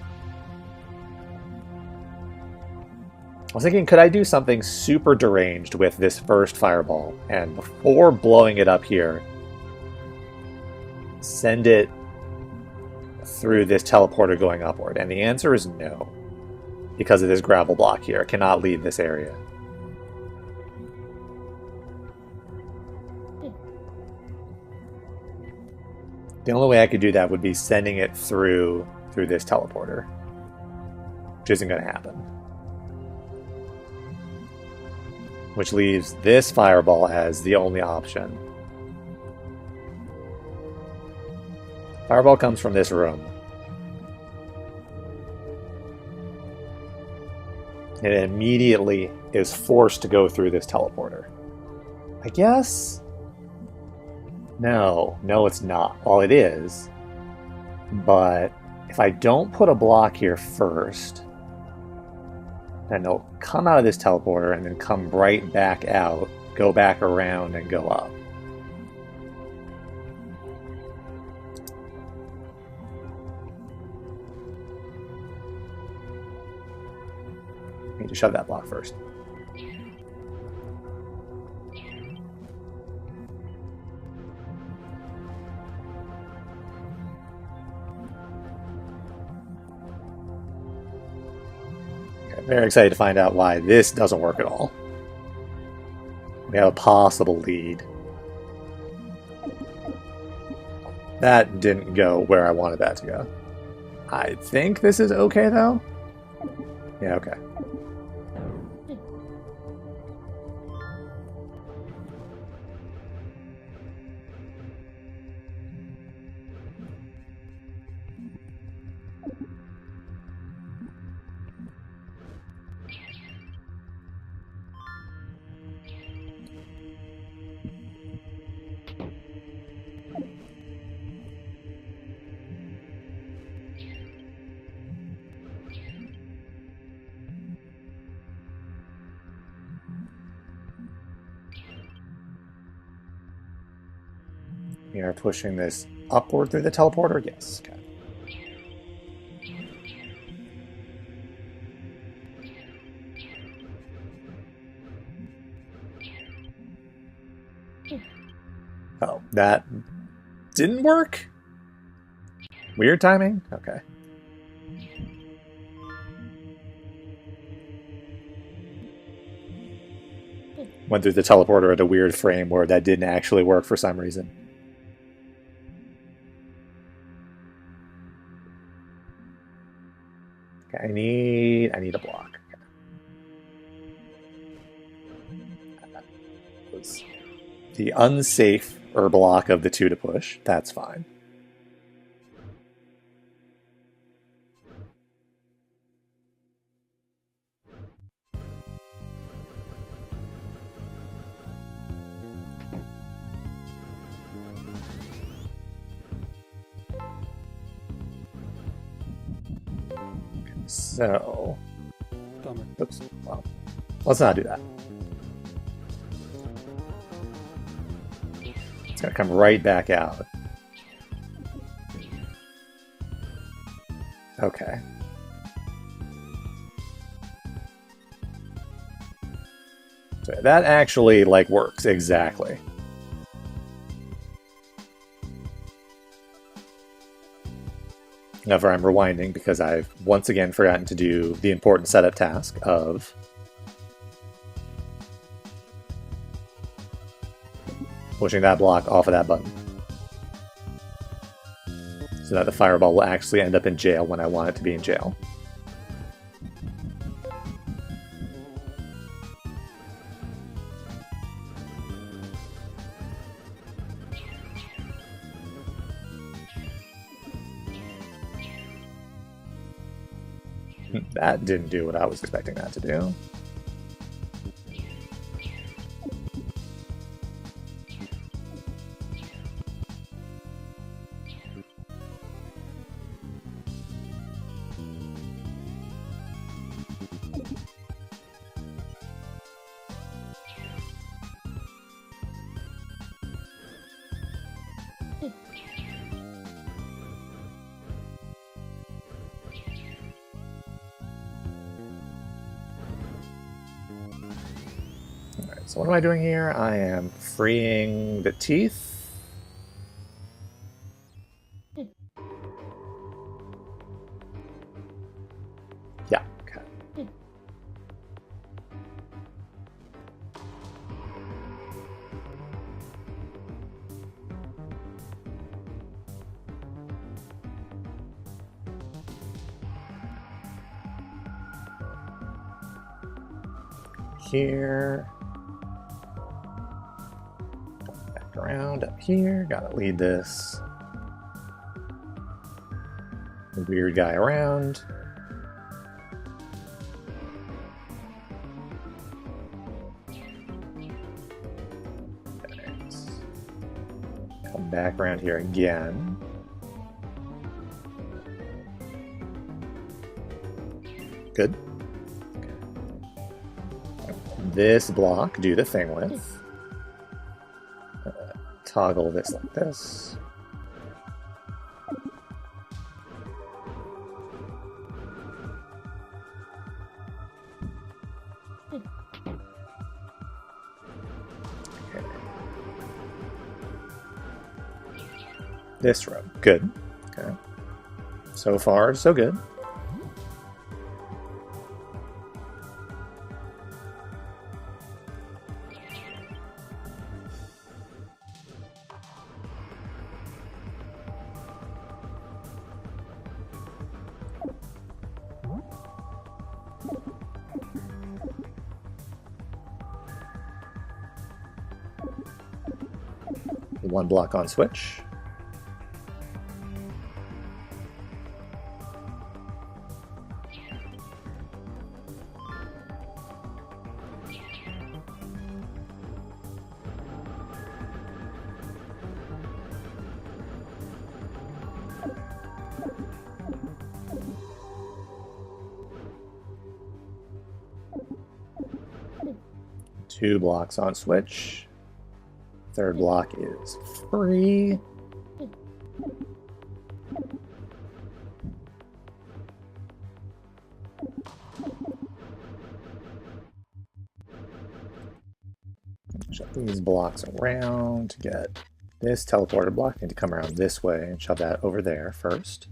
I was thinking, could I do something super deranged with this first fireball, and before blowing it up here, send it through this teleporter going upward? And the answer is no, because of this gravel block here. It cannot leave this area. The only way I could do that would be sending it through this teleporter, which isn't going to happen. Which leaves this fireball as the only option. Fireball comes from this room. It immediately is forced to go through this teleporter. I guess? No, it's not. Well, it is. But if I don't put a block here first, then they'll come out of this teleporter and then come right back out, go back around, and go up. I need to shove that block first. Very excited to find out why this doesn't work at all. We have a possible lead. That didn't go where I wanted that to go. I think this is okay, though. Yeah, okay. We are pushing this upward through the teleporter? Yes. Okay. Oh, that didn't work? Weird timing? Okay. Went through the teleporter at a weird frame where that didn't actually work for some reason. Okay, I need a block. Okay. That was the unsafe block of the two to push. That's fine. So, oops, well, let's not do that. It's going to come right back out. Okay. So that actually, like, works exactly. However, I'm rewinding because I've once again forgotten to do the important setup task of pushing that block off of that button. so that the fireball will actually end up in jail when I want it to be in jail. That didn't do what I was expecting that to do. So what am I doing here? I am freeing the teeth. Yeah, okay. Here. Around up here, gotta lead this weird guy around. Right. Come back around here again. Good. This block, do the thing with. Toggle this like this. Okay. This row, good. Okay. So far, so good. One block on switch. Two blocks on switch. Third block is free. Shove these blocks around to get this teleporter block. Need to come around this way and shove that over there first.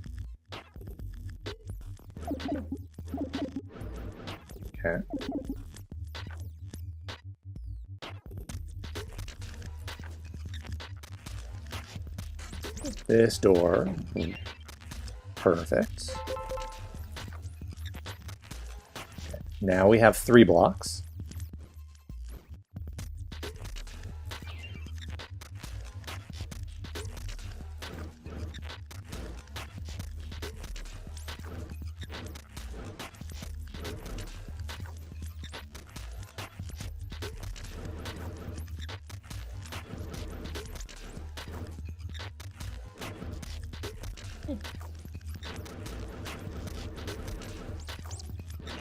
Okay. This door. Perfect. Okay. Now we have 3 blocks.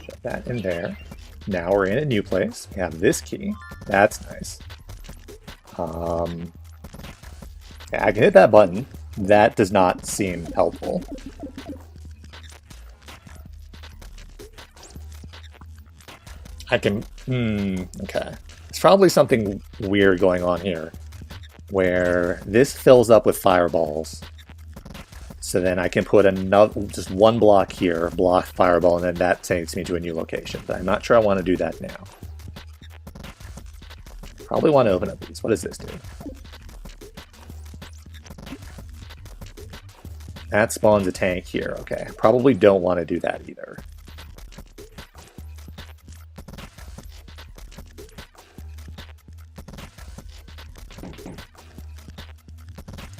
Shut that in there. Now we're in a new place. We have this key. That's nice. Yeah, I can hit that button. That does not seem helpful. I can... okay. There's probably something weird going on here, where this fills up with fireballs. So then I can put another, just one block here, block fireball, and then that takes me to a new location. But I'm not sure I want to do that now. Probably want to open up these. What does this do? That spawns a tank here. Okay, probably don't want to do that either.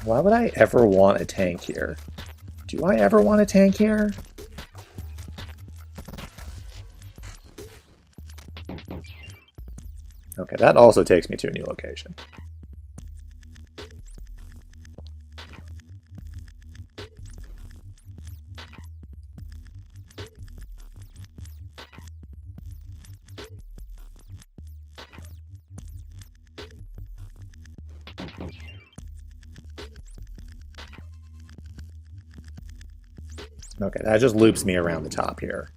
Why would I ever want a tank here? Do I ever want a tank here? Okay, that also takes me to a new location. Okay, that just loops me around the top here.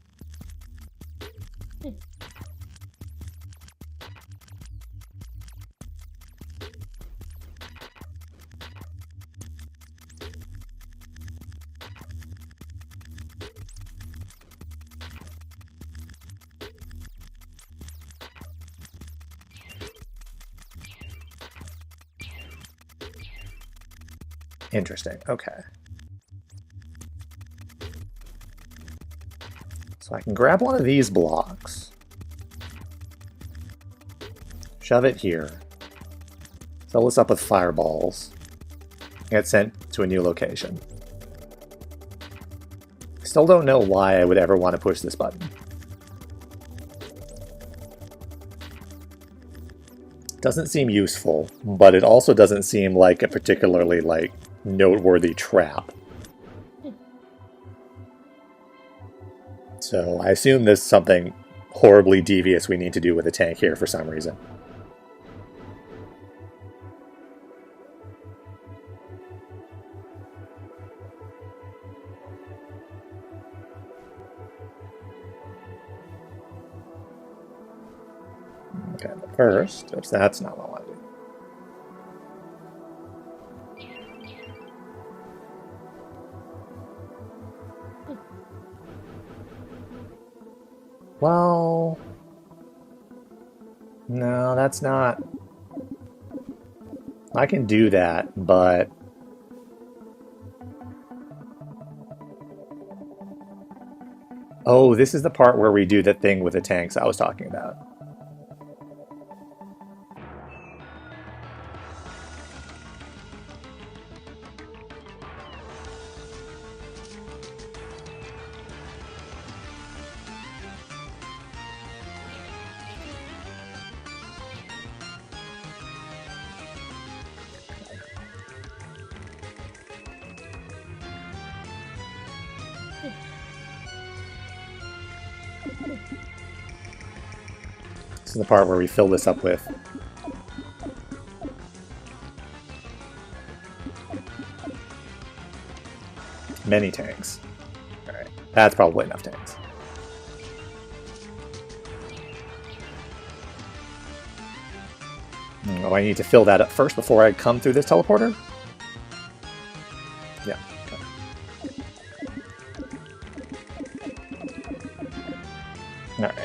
Interesting, okay. So I can grab one of these blocks, shove it here, fill this up with fireballs, and get sent to a new location. Still don't know why I would ever want to push this button. Doesn't seem useful, but it also doesn't seem like a particularly, noteworthy trap. So I assume there's something horribly devious we need to do with the tank here for some reason. Okay, but first, oops, that's not what I want to do. Well, no, that's not... I can do that, but... Oh, this is the part where we do the thing with the tanks I was talking about. This is the part where we fill this up with many tanks. Alright, that's probably enough tanks. Oh, I need to fill that up first before I come through this teleporter? Yeah, okay. Alright.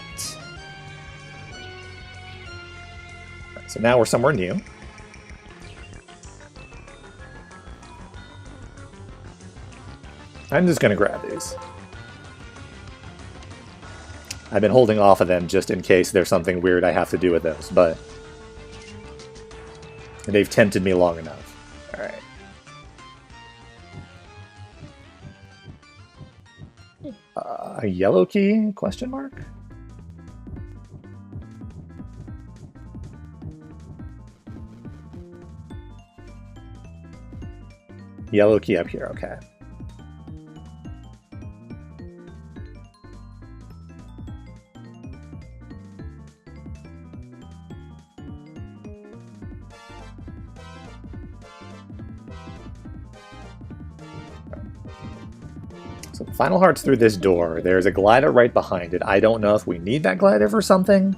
So now we're somewhere new. I'm just going to grab these. I've been holding off of them just in case there's something weird I have to do with those, but they've tempted me long enough. Alright. A yellow key? Question mark? Yellow key up here, okay. So the final heart's through this door. There's a glider right behind it. I don't know if we need that glider for something,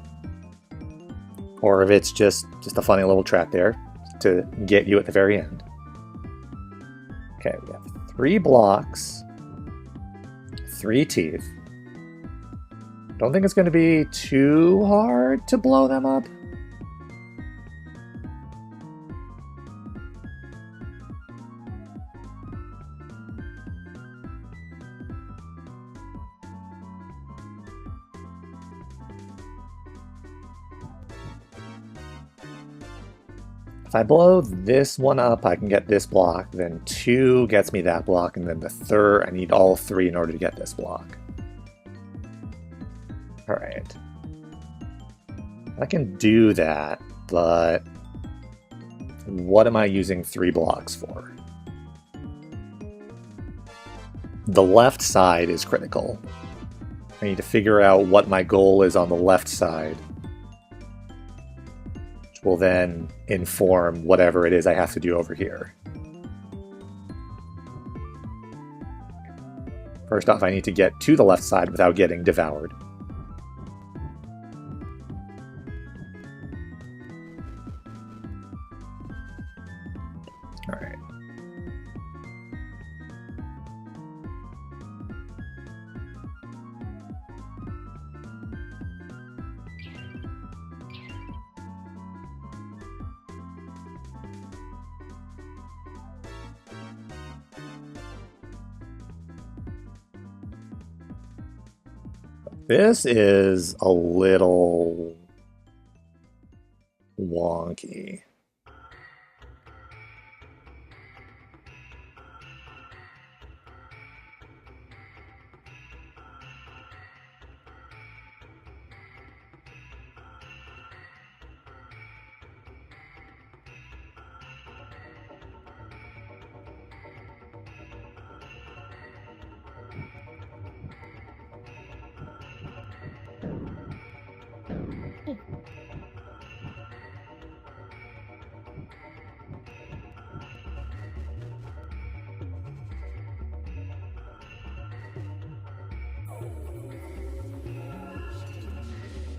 or if it's just a funny little trap there to get you at the very end. Okay, we have 3 blocks, 3 teeth. Don't think it's going to be too hard to blow them up. If I blow this one up, I can get this block, then 2 gets me that block, and then the third, I need all 3 in order to get this block. Alright. I can do that, but what am I using 3 blocks for? The left side is critical. I need to figure out what my goal is on the left side, which will then inform whatever it is I have to do over here. First off, I need to get to the left side without getting devoured. All right. This is a little wonky.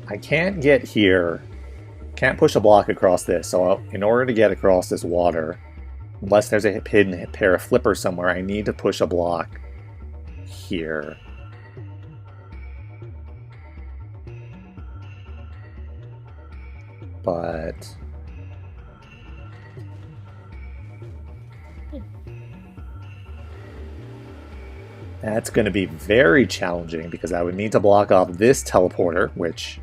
I can't get here, can't push a block across this, so in order to get across this water, unless there's a hidden pair of flippers somewhere, I need to push a block here. But that's going to be very challenging because I would need to block off this teleporter, which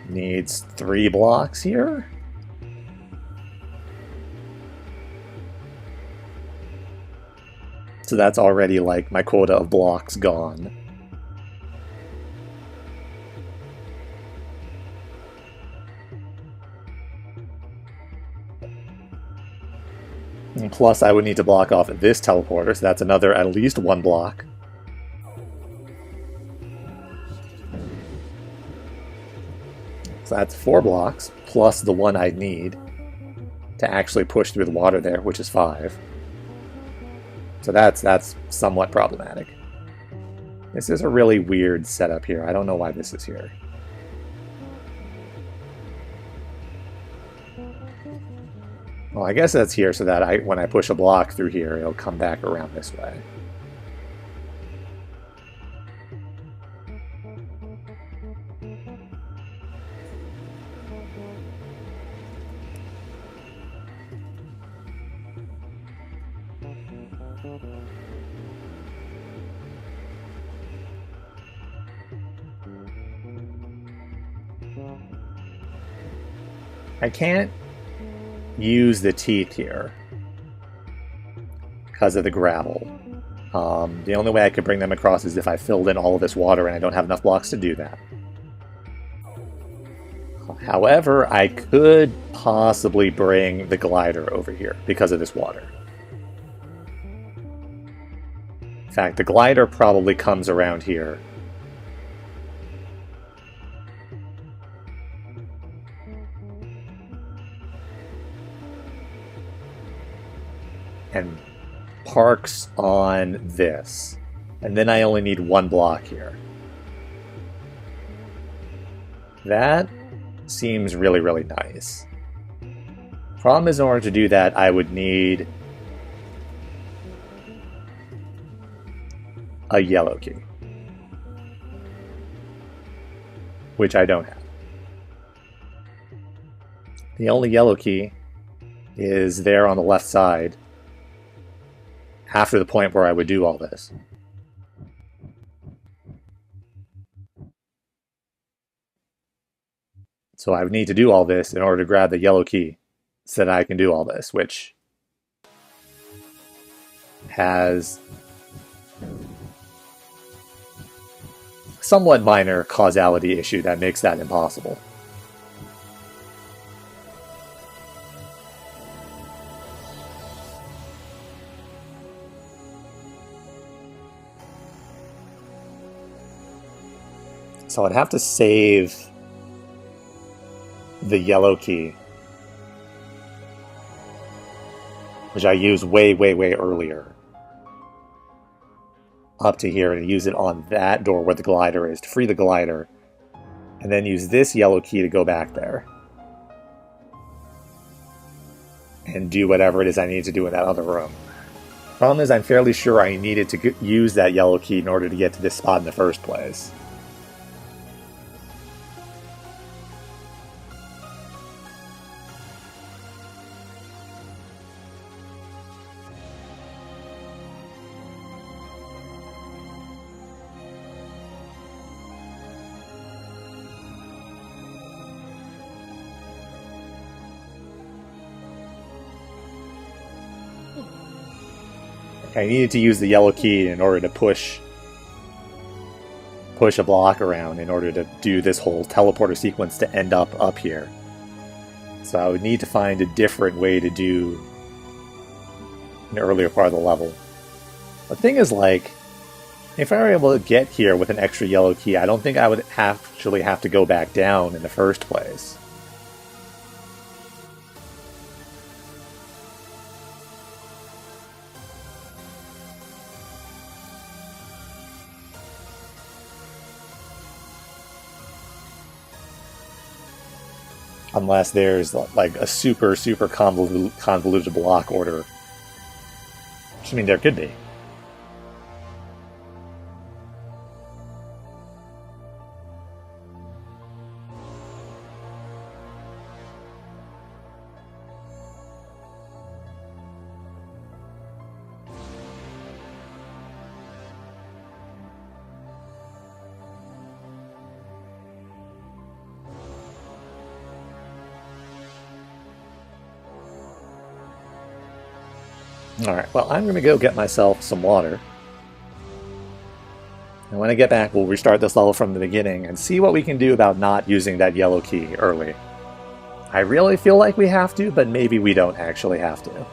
needs 3 blocks here. So that's already like my quota of blocks gone. And plus I would need to block off this teleporter, so that's another at least 1 block. So that's 4 blocks, plus the 1 I'd need to actually push through the water there, which is 5. So that's somewhat problematic. This is a really weird setup here. I don't know why this is here. Well, I guess that's here so that when I push a block through here, it'll come back around this way. I can't use the teeth here because of the gravel. The only way I could bring them across is if I filled in all of this water, and I don't have enough blocks to do that. However, I could possibly bring the glider over here because of this water. In fact, the glider probably comes around here. And parks on this. And then I only need 1 block here. That seems really, really nice. Problem is, in order to do that, I would need a yellow key, which I don't have. The only yellow key is there on the left side after the point where I would do all this. So I would need to do all this in order to grab the yellow key so that I can do all this, which has somewhat minor causality issue that makes that impossible. So I'd have to save the yellow key, which I used way, way, way earlier, up to here, and use it on that door where the glider is to free the glider, and then use this yellow key to go back there and do whatever it is I need to do in that other room. Problem is, I'm fairly sure I needed to use that yellow key in order to get to this spot in the first place. I needed to use the yellow key in order to push a block around in order to do this whole teleporter sequence to end up here. So I would need to find a different way to do an earlier part of the level. The thing is, like, if I were able to get here with an extra yellow key, I don't think I would actually have to go back down in the first place. Unless there's like a super, super convoluted block order. Which, I mean, there could be. Alright, well, I'm going to go get myself some water. And when I get back, we'll restart this level from the beginning and see what we can do about not using that yellow key early. I really feel like we have to, but maybe we don't actually have to.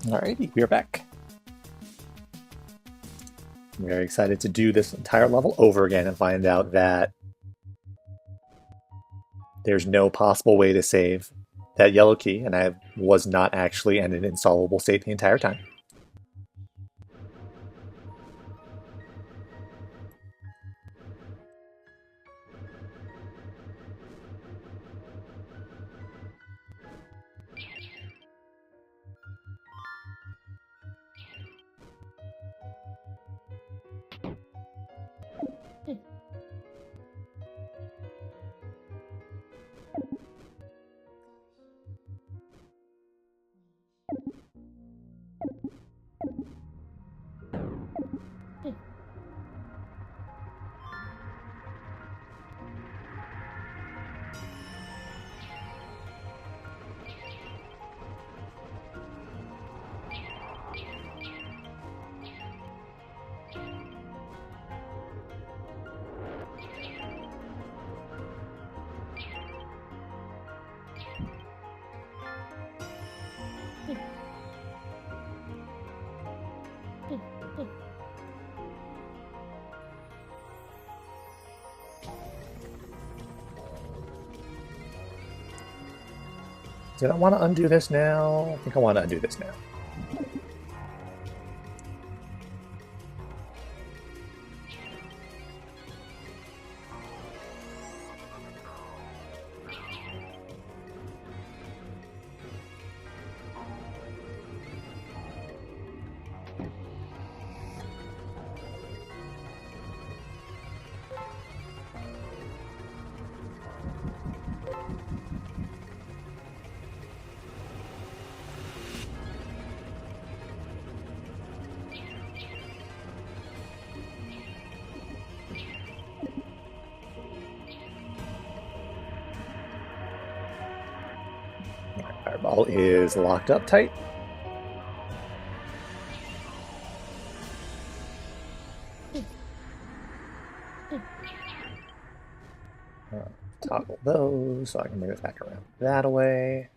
Alrighty, we are back. I'm very excited to do this entire level over again and find out that there's no possible way to save that yellow key, and I was not actually in an installable state the entire time. Did I want to undo this now? I think I want to undo this now. Fireball is locked up tight. Toggle those so I can bring this back around that way.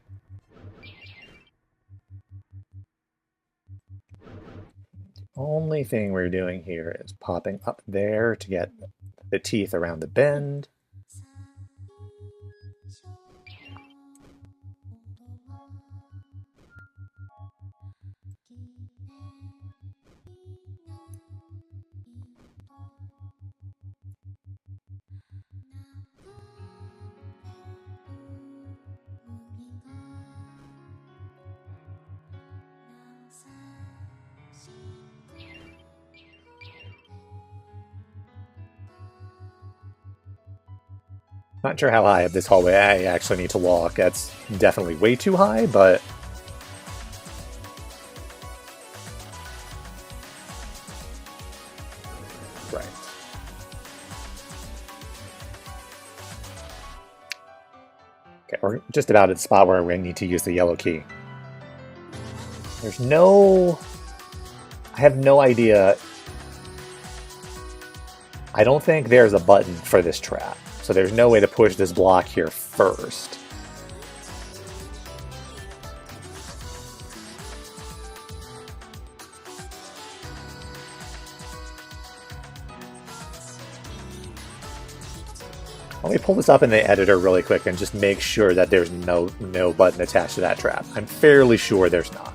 Only thing we're doing here is popping up there to get the teeth around the bend. Not sure how high up this hallway I actually need to walk. That's definitely way too high, but... Right. Okay, we're just about at the spot where we need to use the yellow key. There's no... I have no idea. I don't think there's a button for this trap. So there's no way to push this block here first. Let me pull this up in the editor really quick and just make sure that there's no button attached to that trap. I'm fairly sure there's not.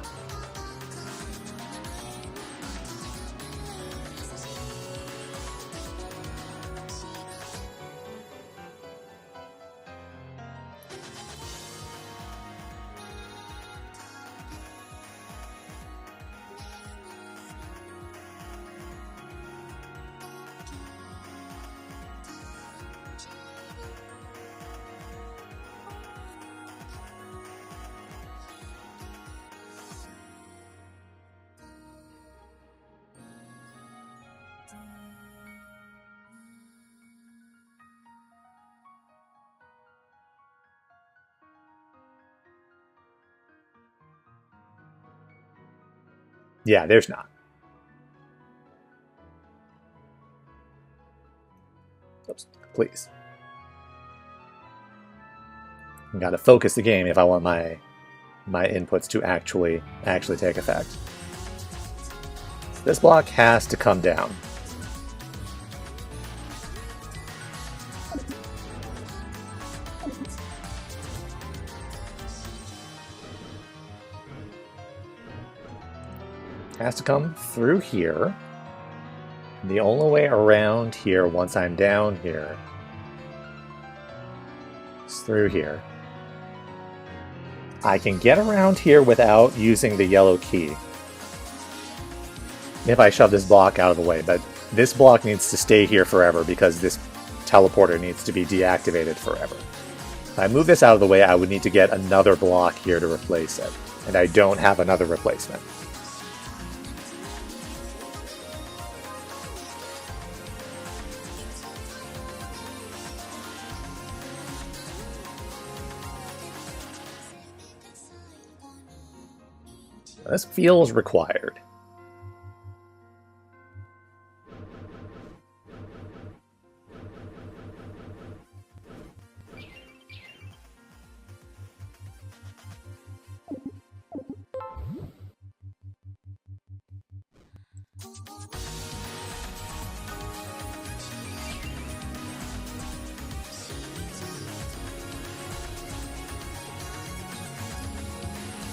Yeah, there's not. Oops, please. I've got to focus the game if I want my my inputs to actually take effect. This block has to come down. Has to come through here. The only way around here once I'm down here is through here. I can get around here without using the yellow key if I shove this block out of the way, but this block needs to stay here forever because this teleporter needs to be deactivated forever. If I move this out of the way, I would need to get another block here to replace it, and I don't have another replacement. This feels required.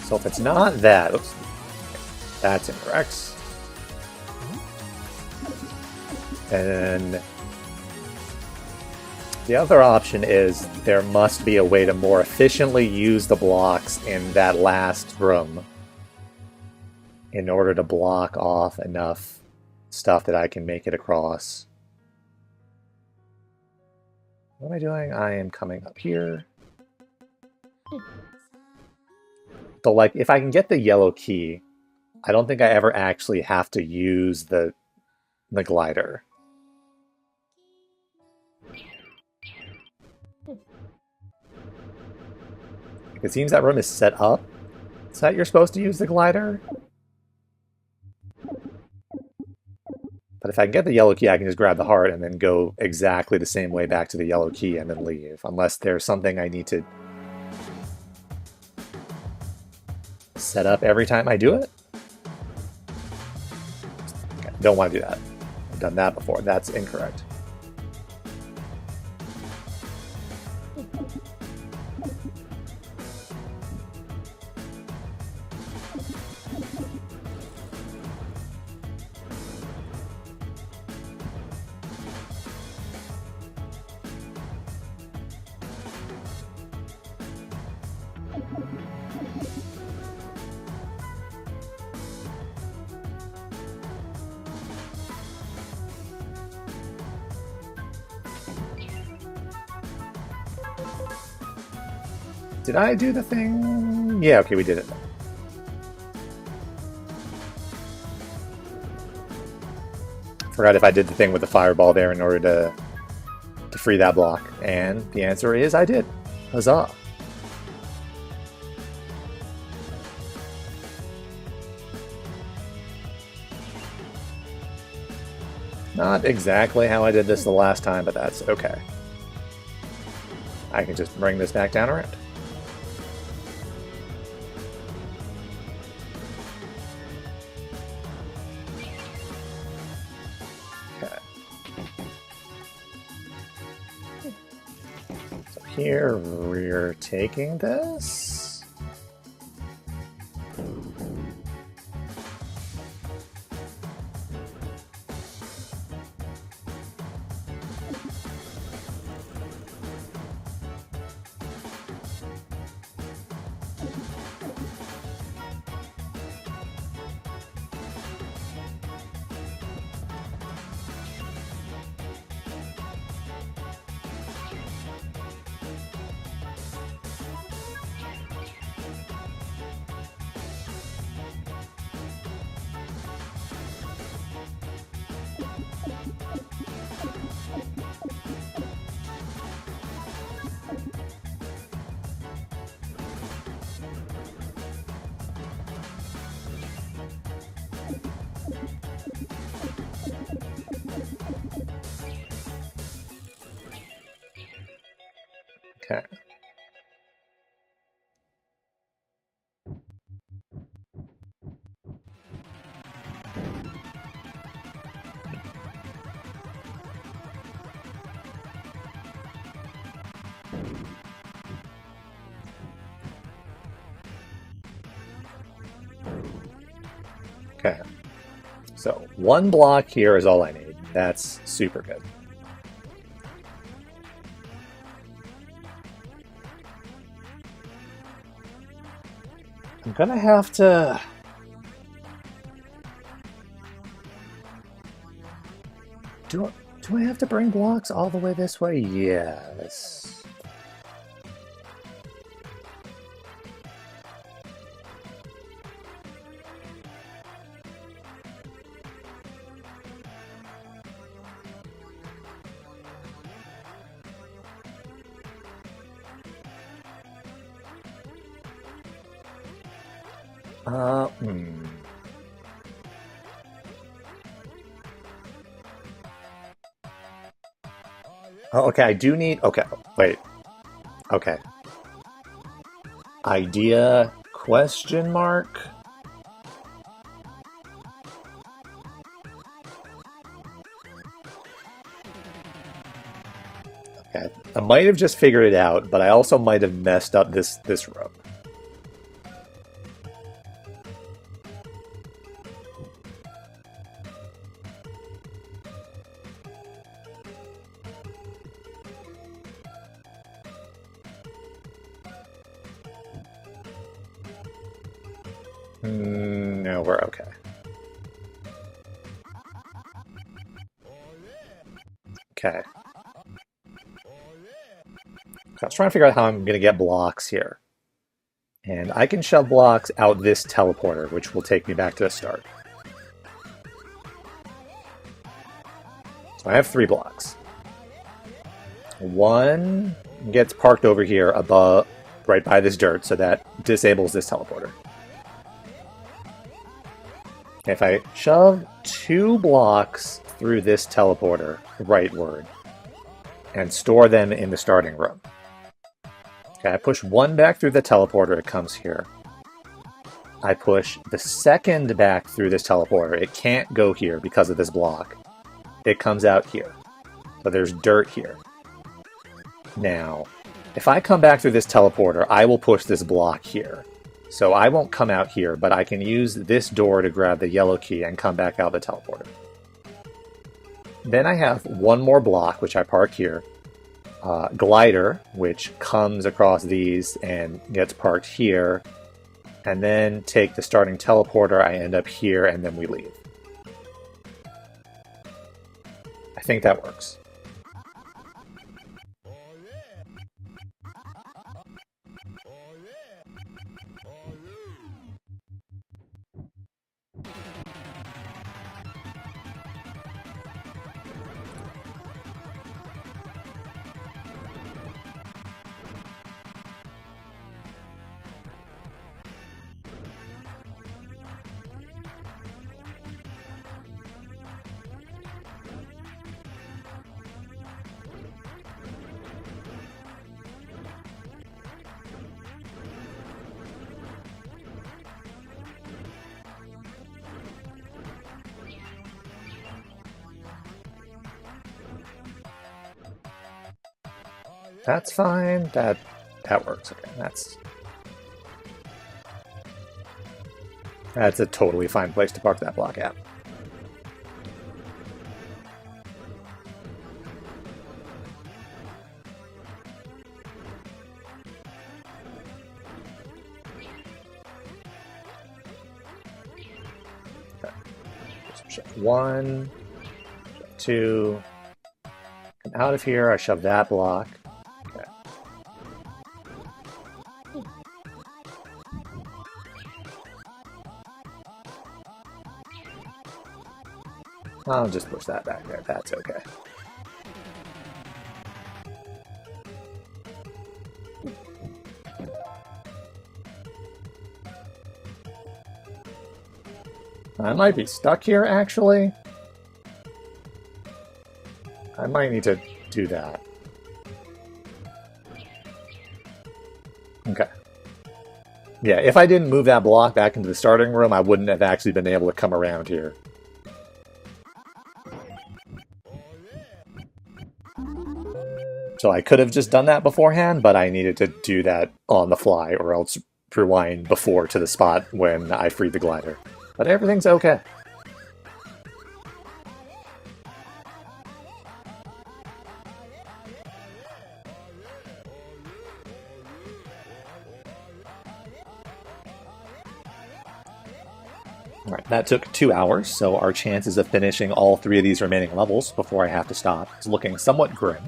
So if it's not that, oops, that's incorrect. And then the other option is there must be a way to more efficiently use the blocks in that last room in order to block off enough stuff that I can make it across. What am I doing? I am coming up here. So, like, if I can get the yellow key, I don't think I ever actually have to use the glider. It seems that room is set up so that you're supposed to use the glider. But if I can get the yellow key, I can just grab the heart and then go exactly the same way back to the yellow key and then leave. Unless there's something I need to set up every time I do it. Okay, don't want to do that. I've done that before. That's incorrect. Did I do the thing? Yeah, okay, we did it. Forgot if I did the thing with the fireball there in order to free that block. And the answer is I did. Huzzah. Not exactly how I did this the last time, but that's okay. I can just bring this back down around. Here we're taking this. Okay. Okay. So 1 block here is all I need. That's super good. I'm gonna have to... Do I have to bring blocks all the way this way? Yes. Hmm. Oh, okay, I do need... Okay, wait. Okay. Idea question mark? Okay, I might have just figured it out, but I also might have messed up this row. No, we're okay. Okay. I was trying to figure out how I'm going to get blocks here. And I can shove blocks out this teleporter, which will take me back to the start. So I have 3 blocks. 1 gets parked over here above, right by this dirt, so that disables this teleporter. If I shove 2 blocks through this teleporter rightward and store them in the starting room. Okay, I push 1 back through the teleporter, it comes here. I push the 2nd back through this teleporter. It can't go here because of this block. It comes out here. So there's dirt here. Now, if I come back through this teleporter, I will push this block here. So I won't come out here, but I can use this door to grab the yellow key and come back out the teleporter. Then I have 1 more block, which I park here. Glider, which comes across these and gets parked here. And then take the starting teleporter, I end up here, and then we leave. I think that works. That's fine. That works. Okay, that's a totally fine place to park that block at. Okay. Shove 1, 2. Come out of here. I shove that block. I'll just push that back there. That's okay. I might be stuck here, actually. I might need to do that. Okay. Yeah, if I didn't move that block back into the starting room, I wouldn't have actually been able to come around here. So I could have just done that beforehand, but I needed to do that on the fly, or else rewind before to the spot when I freed the glider. But everything's okay. Alright, that took 2 hours, so our chances of finishing all 3 of these remaining levels before I have to stop is looking somewhat grim.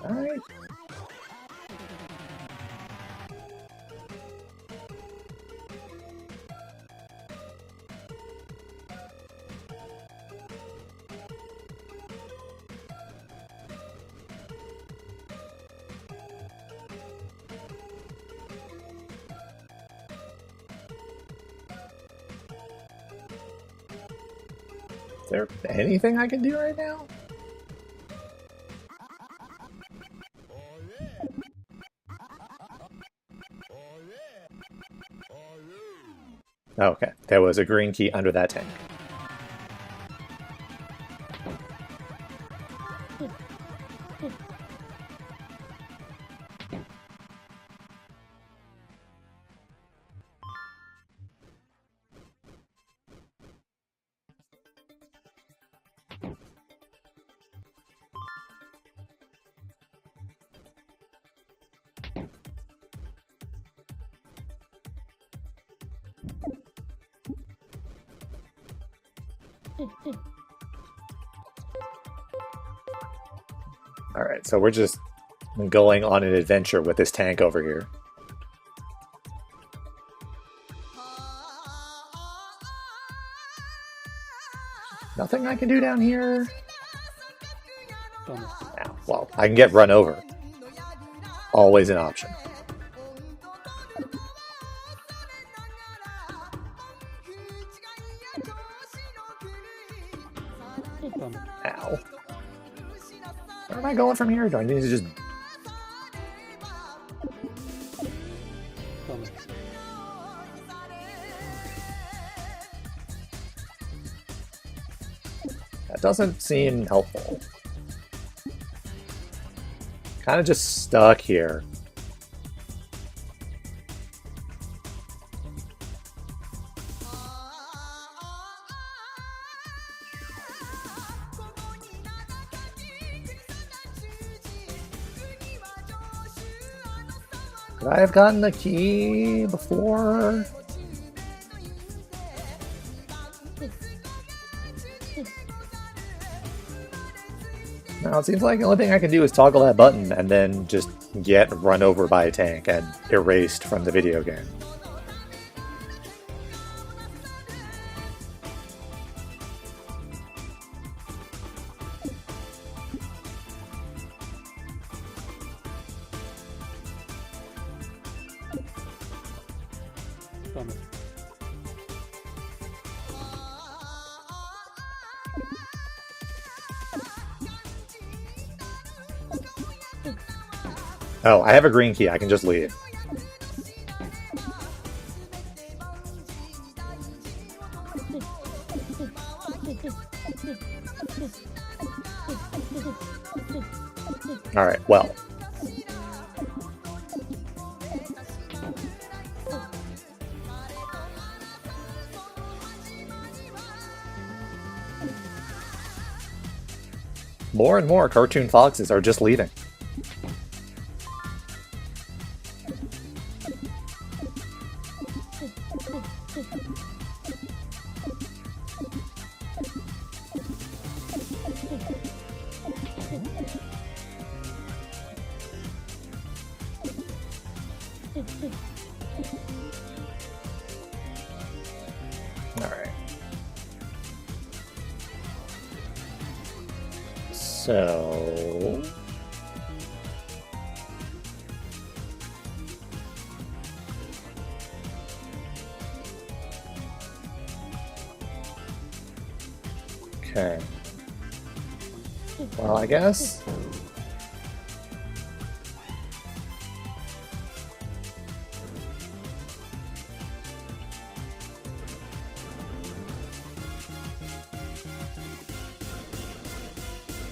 Alright. Is there anything I can do right now? Okay, there was a green key under that tank. Alright, so we're just going on an adventure with this tank over here. Nothing I can do down here? Bummer. Now, well, I can get run over. Always an option. Bummer. Ow. Where am I going from here? Do I need to just... Bummer. That doesn't seem helpful. Kind of just stuck here. Could I have gotten the key before? No, it seems like the only thing I can do is toggle that button and then just get run over by a tank and erased from the video game. Bummer. Oh, I have a green key. I can just leave. Alright, well. More and more cartoon foxes are just leaving. Alright. So... Okay. Well, I guess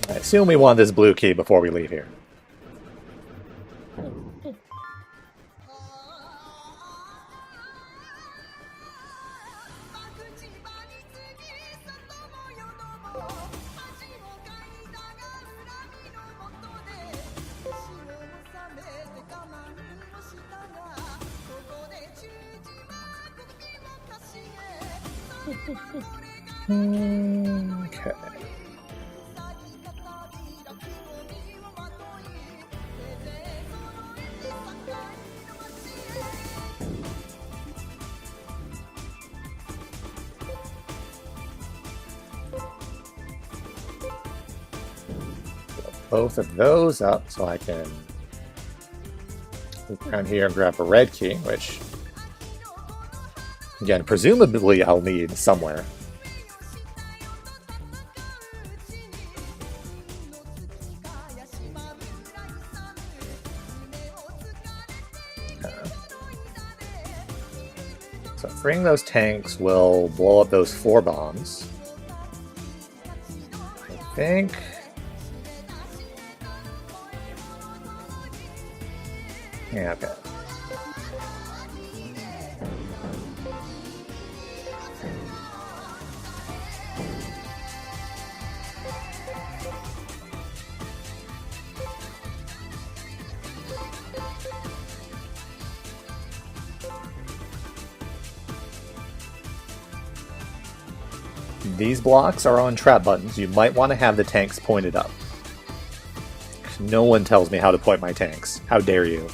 I assume we want this blue key before we leave here. Okay. Both of those up so I can loop around here and grab a red key, which, again, presumably I'll need somewhere. So freeing those tanks will blow up those 4 bombs. I think. Yeah, okay. These blocks are on trap buttons. You might want to have the tanks pointed up. No one tells me how to point my tanks. How dare you?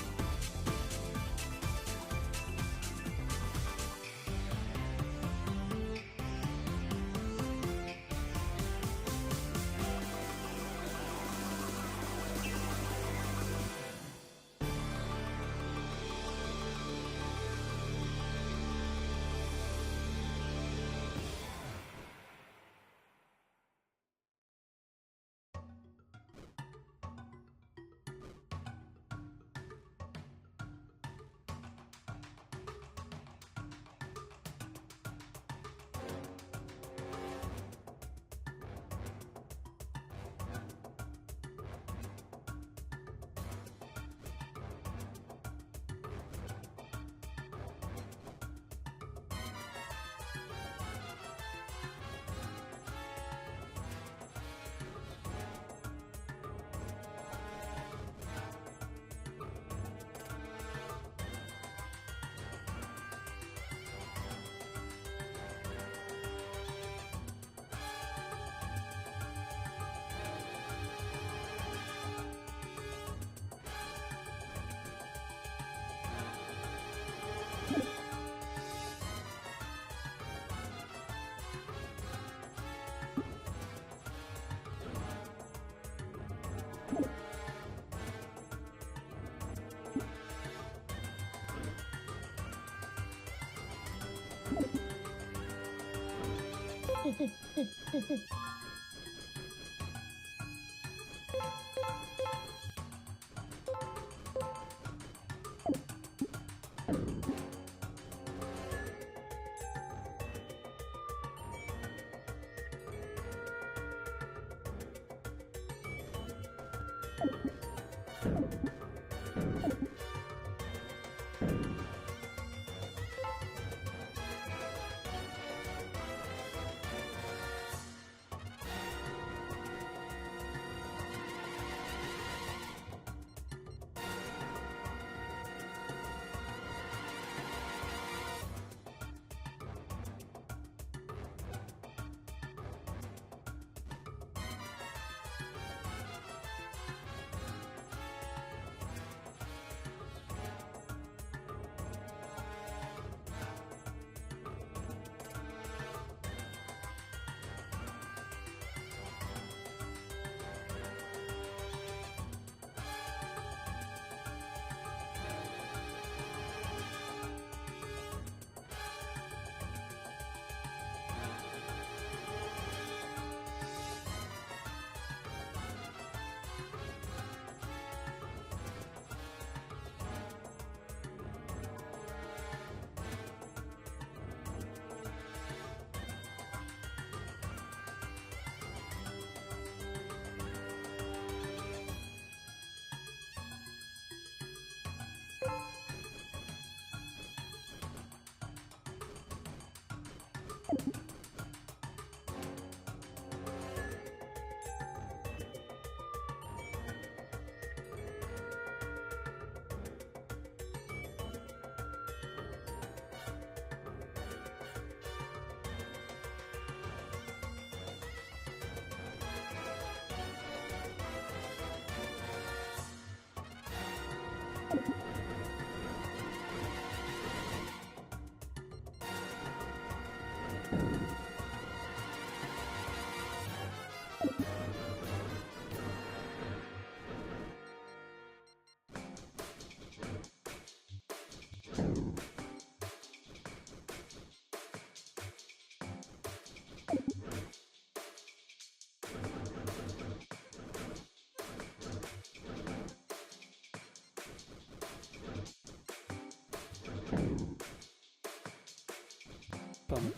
Bummer.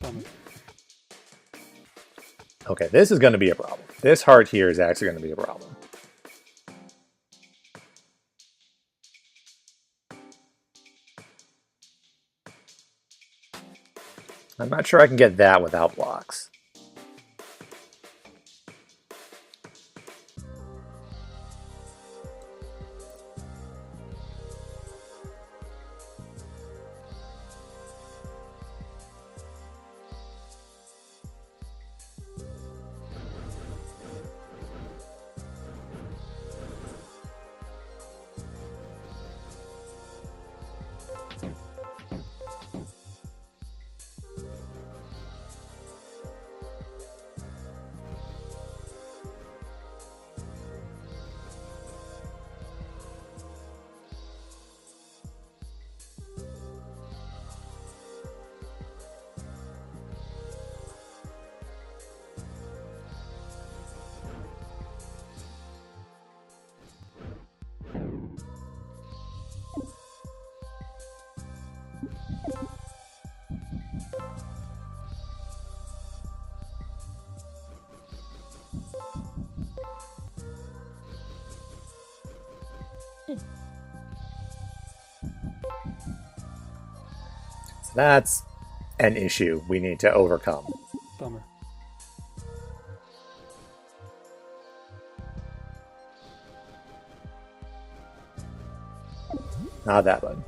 Bummer. Okay, this is going to be a problem. This heart here is actually going to be a problem. I'm not sure I can get that without blocks. So that's an issue we need to overcome. Bummer. Not that one.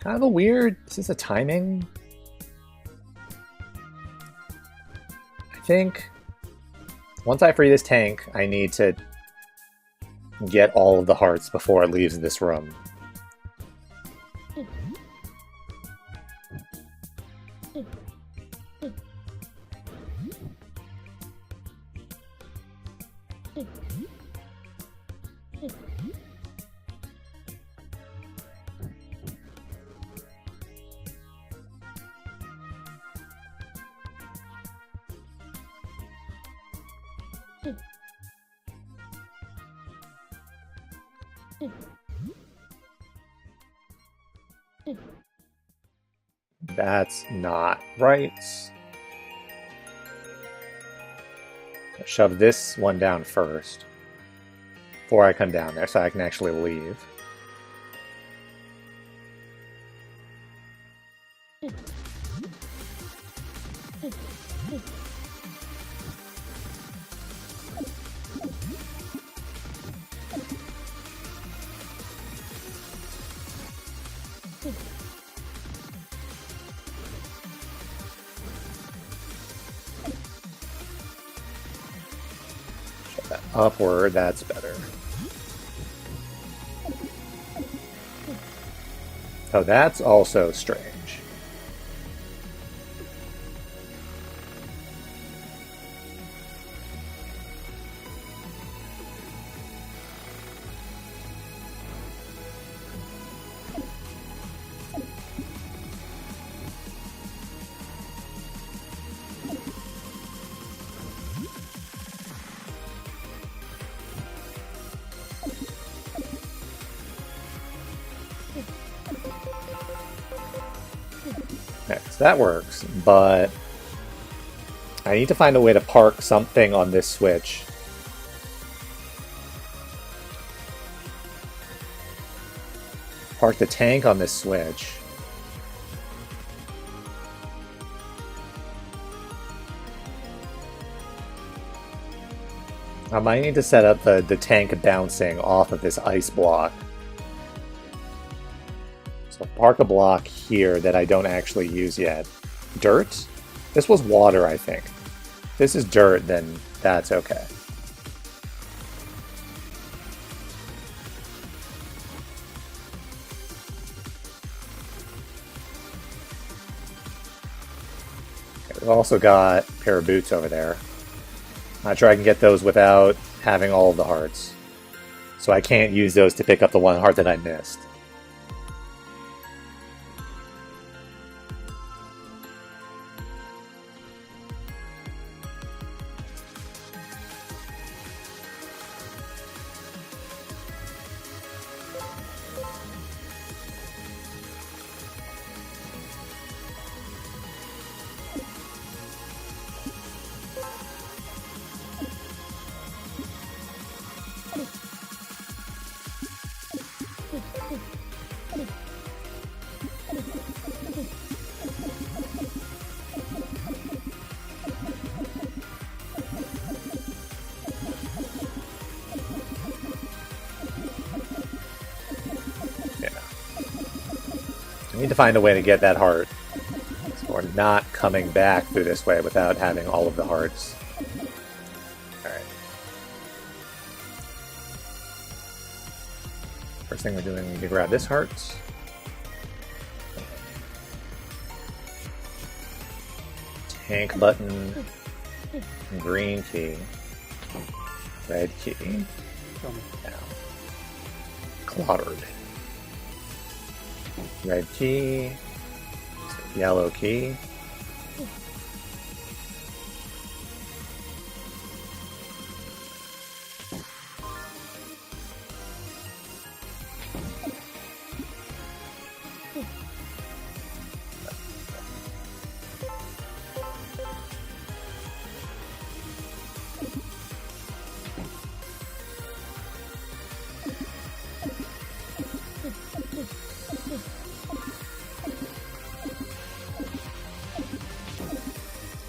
Kind of a weird. Is this a timing? I think once I free this tank, I need to get all of the hearts before it leaves this room. That's not right. Shove this one down first before I come down there so I can actually leave. Upward, that's better. Oh, that's also strange. that works, but I need to find a way to park something on this switch. Park the tank on this switch. I might need to set up the tank bouncing off of this ice block. So park a block here that I don't actually use yet. Dirt? This was water, I think. If this is dirt, then that's okay. We've also got a pair of boots over there. Not sure I can get those without having all of the hearts. So I can't use those to pick up the one heart that I missed. I need to find a way to get that heart. So we're not coming back through this way without having all of the hearts. Alright. First thing we're doing, we need to grab this heart. Tank button. Green key. Red key. Now. Clottered. Red key, yellow key.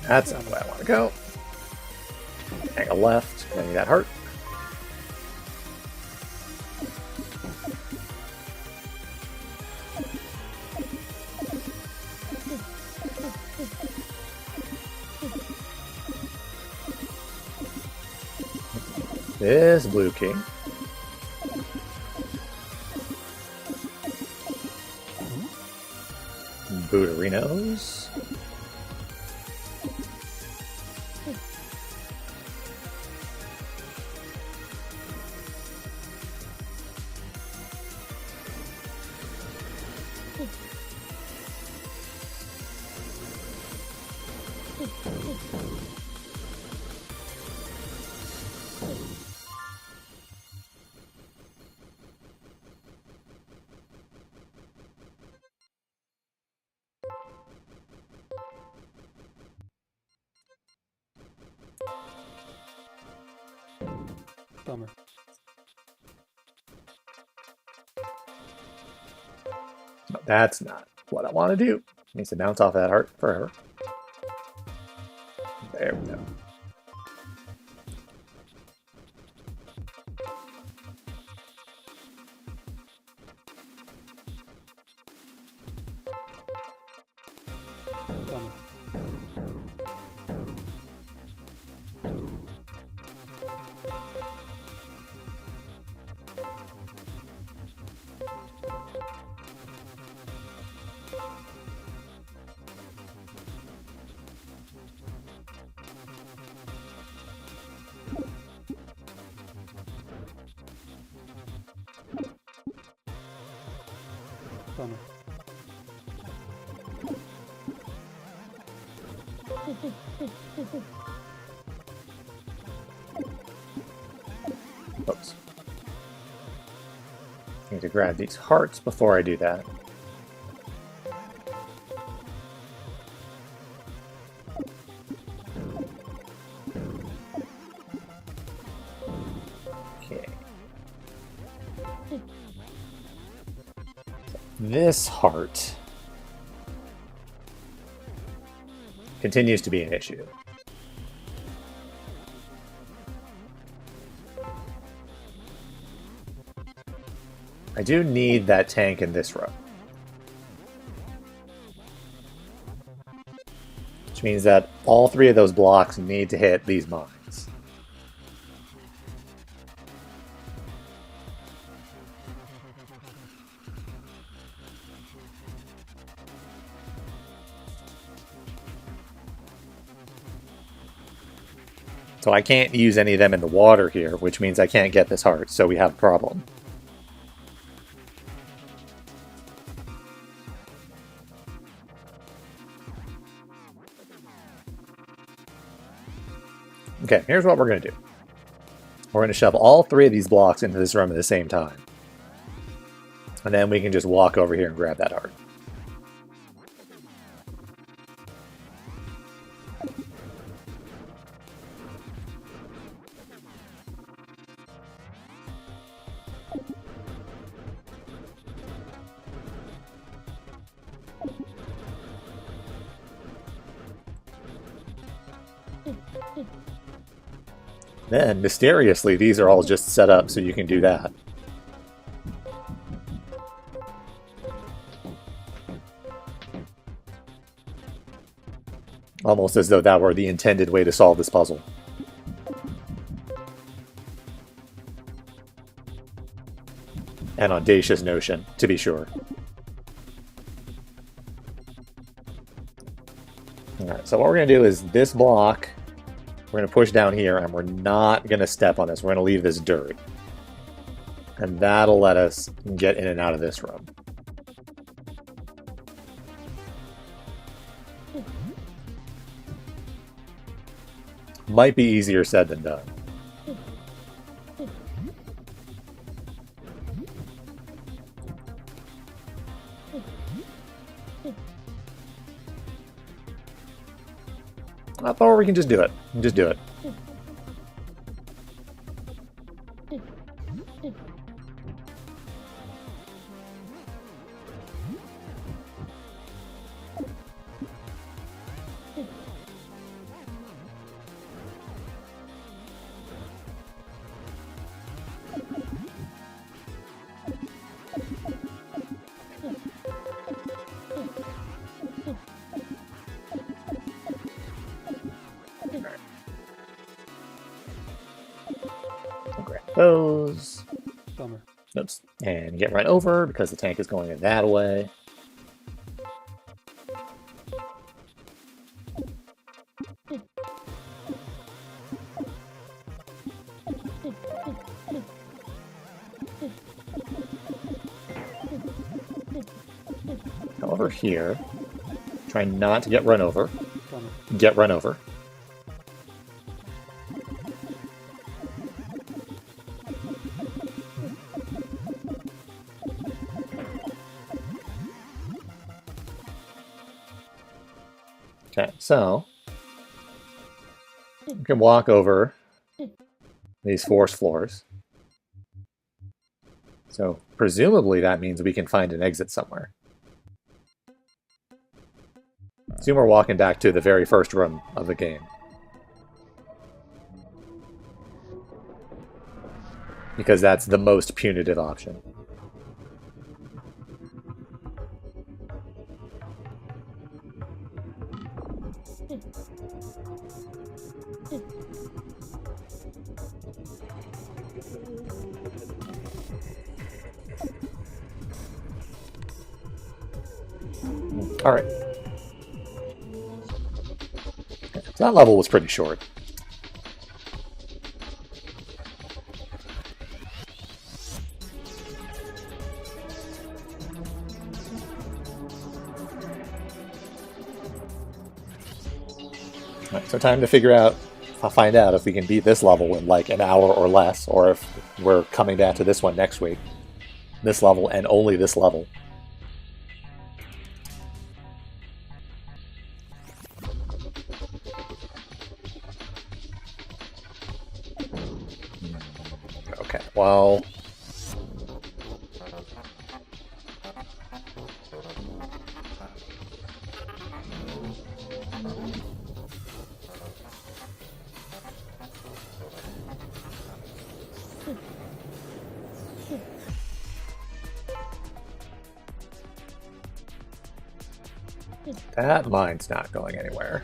That's not where I want to go. Angle left, I need that heart. This blue key. Bootarinos. Bummer. No, that's not what I want to do. Needs to bounce off that heart for her. There we go. Bummer. Bummer. Oops. I need to grab these hearts before I do that. Okay. This heart continues to be an issue. I do need that tank in this row. Which means that all three of those blocks need to hit these mines. So I can't use any of them in the water here, which means I can't get this heart, so we have a problem. Okay, here's what we're going to do. We're going to shove all three of these blocks into this room at the same time. And then we can just walk over here and grab that heart. Then, mysteriously, these are all just set up so you can do that. Almost as though that were the intended way to solve this puzzle. An audacious notion, to be sure. Alright, so what we're going to do is this block, we're going to push down here, and we're not going to step on this. We're going to leave this dirt. And that'll let us get in and out of this room. Might be easier said than done. Or we can just do it. Just do it. Those. Bummer. Oops. And get right over because the tank is going in that way. Go over here. Try not to get run over. Bummer. Get run over. Okay, so we can walk over these force floors. So presumably that means we can find an exit somewhere. Assume we're walking back to the very first room of the game. Because that's the most punitive option. All right. So that level was pretty short. All right, so time to figure out, I'll find out if we can beat this level in like an hour or less, or if we're coming back to this one next week. This level and only this level. Okay. well... That mine's not going anywhere.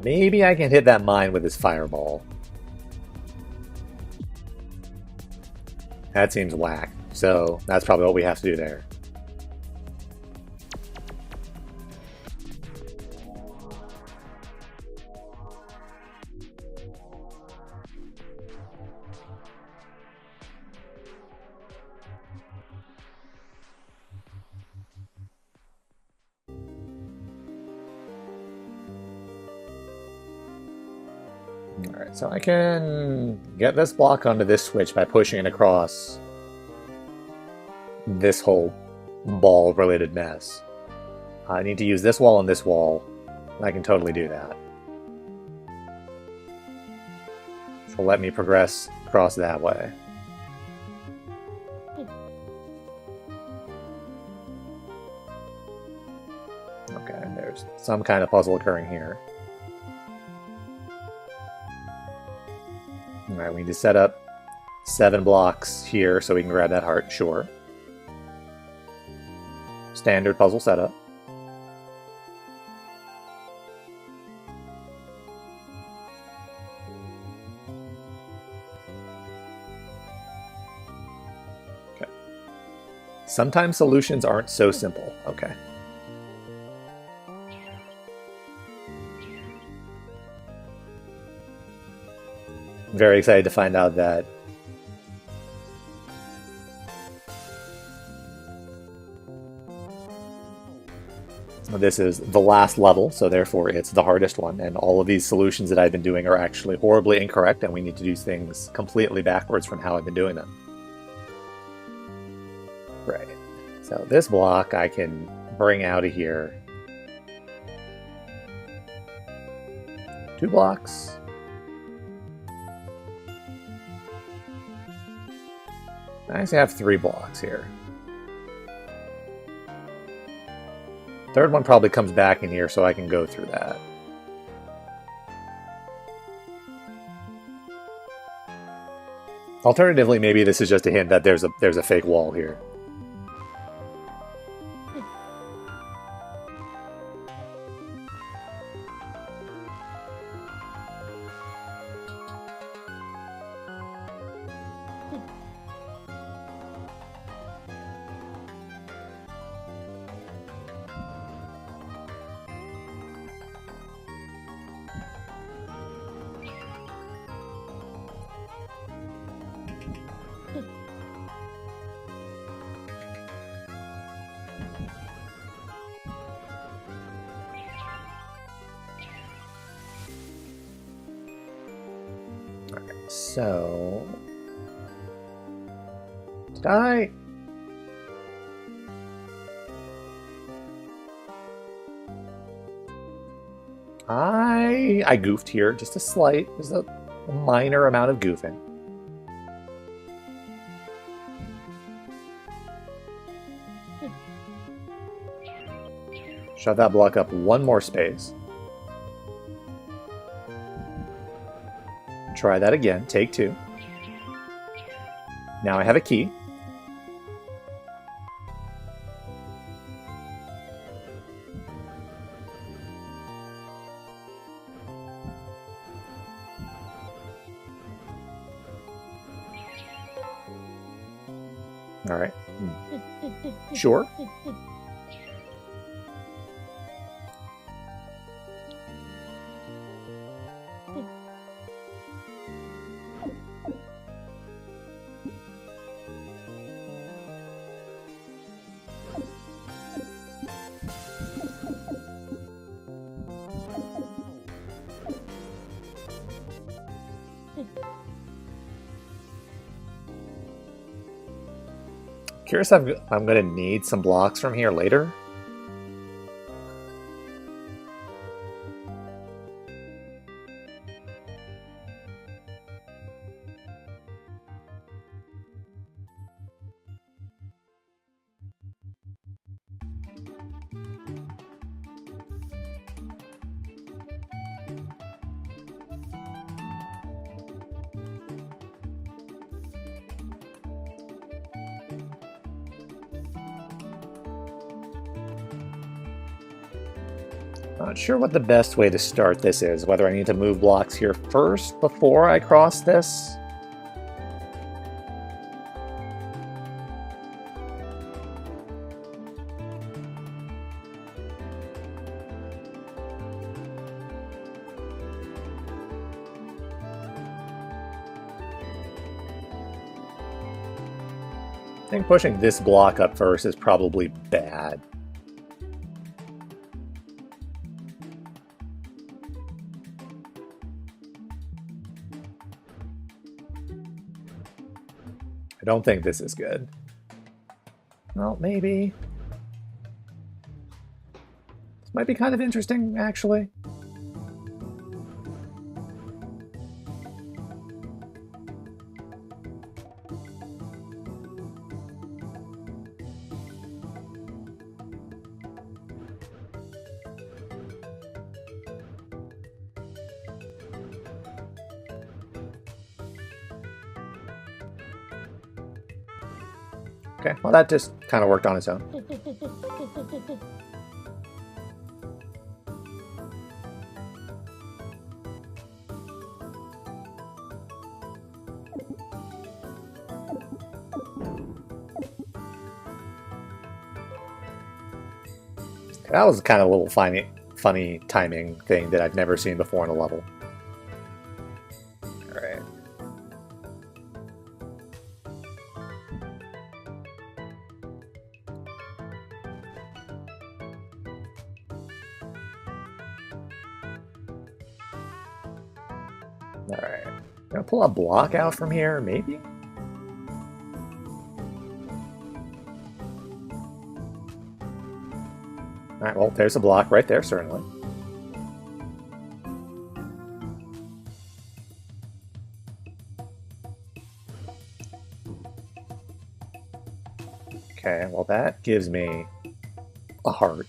Maybe I can hit that mine with his fireball. That seems whack, so that's probably what we have to do there. Alright, so I can get this block onto this switch by pushing it across this whole ball-related mess. I need to use this wall and this wall. I can totally do that. So let me progress across that way. Okay, there's some kind of puzzle occurring here. Alright, we need to set up 7 blocks here so we can grab that heart, sure. Standard puzzle setup. Okay. Sometimes solutions aren't so simple. Okay. Very excited to find out that this is the last level, so therefore it's the hardest one, and all of these solutions that I've been doing are actually horribly incorrect, and we need to do things completely backwards from how I've been doing them. Right. So this block I can bring out of here. 2 blocks. I actually have 3 blocks here. Third one probably comes back in here so I can go through that. Alternatively, maybe this is just a hint that there's a fake wall here. So, did I goofed here, just a slight, just a minor amount of goofing. Shove that block up 1 more space. Try that again, take 2. Now I have a key. All right. Sure. Curious if I'm going to need some blocks from here later. Not sure what the best way to start this is, whether I need to move blocks here first before I cross this. I think pushing this block up first is probably bad. I don't think this is good. Well, maybe. This might be kind of interesting, actually. Okay, well that just kind of worked on its own. That was kind of a little funny timing thing that I've never seen before in a level. Alright. Alright. Gonna pull a block out from here, maybe? Alright, well, there's a block right there, certainly. Okay, well that gives me a heart.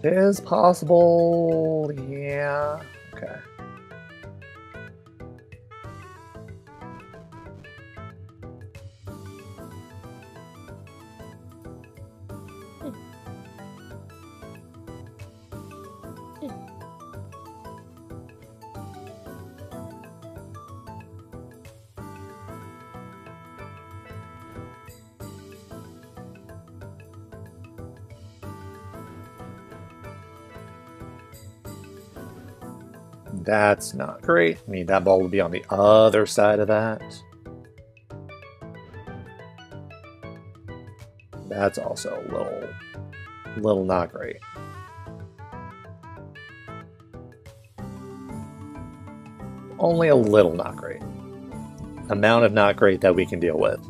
It is possible, yeah, okay. That's not great. I need that ball to be on the other side of that. That's also a little not great. Only a little not great. Amount of not great that we can deal with.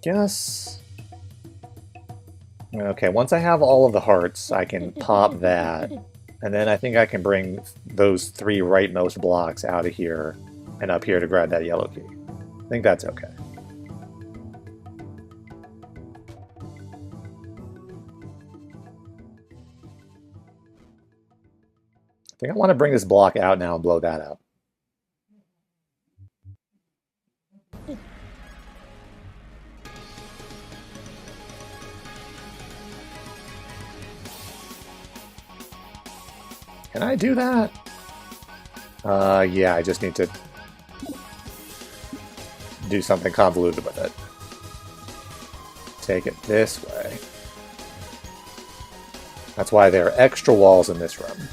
Guess. Okay, once I have all of the hearts, I can pop that, and then I think I can bring those 3 rightmost blocks out of here and up here to grab that yellow key. I think that's okay. I think I want to bring this block out now and blow that up. Can I do that? Yeah, I just need to do something convoluted with it. Take it this way. That's why there are extra walls in this room.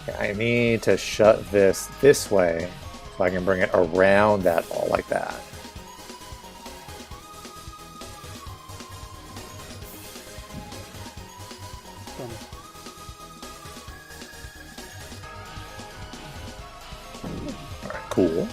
Okay, I need to shut this way so I can bring it around that wall like that. Alright, cool.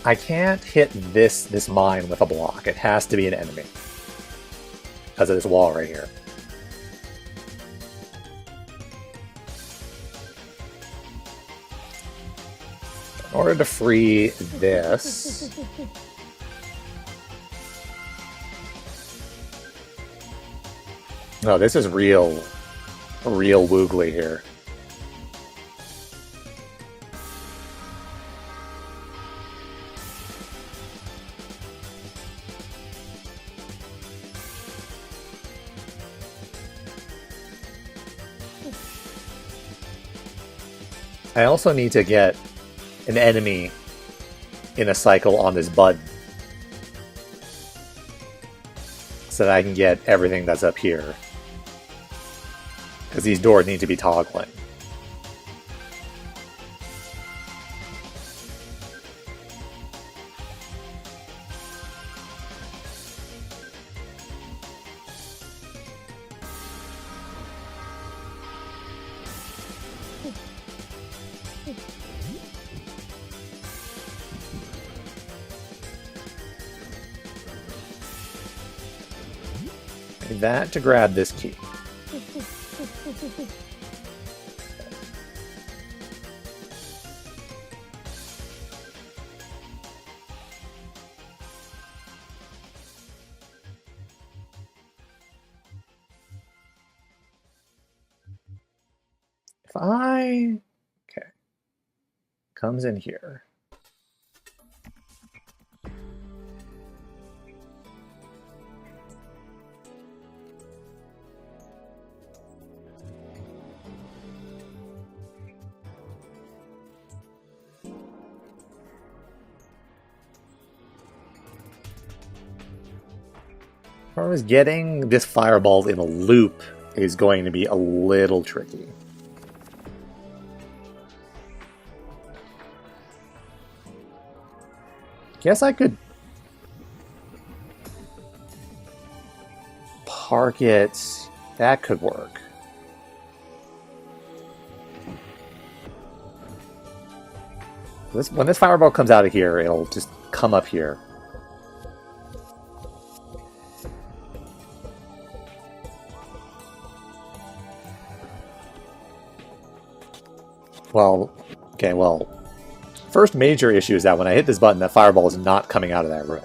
I can't hit this mine with a block. It has to be an enemy. Because of this wall right here. In order to free this... No, this is real woogly here. I also need to get an enemy in a cycle on this button so that I can get everything that's up here. Because these doors need to be toggling. Need that to grab this key. If I... Okay. Comes in here. As far as getting this fireball in a loop is going to be a little tricky. Guess I could park it. That could work. When this fireball comes out of here, it'll just come up here. Well, okay, well, first major issue is that when I hit this button, that fireball is not coming out of that room.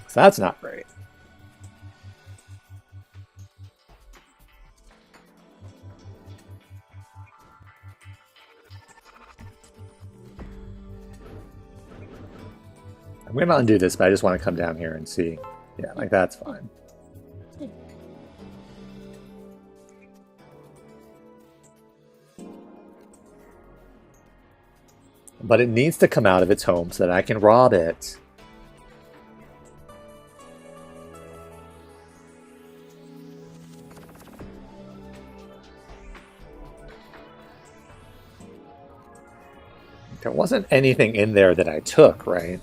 So that's not great. I'm going to undo this, but I just want to come down here and see. Yeah, like that's fine. But it needs to come out of its home so that I can rob it. There wasn't anything in there that I took, right?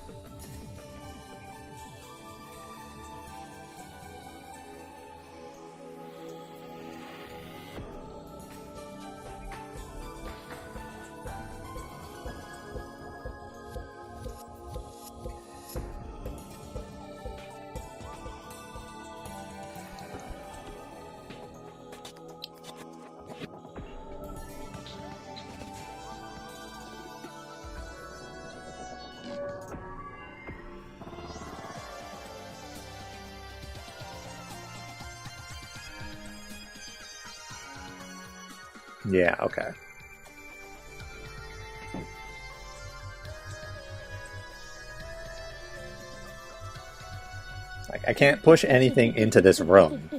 Yeah, okay. Like, I can't push anything into this room.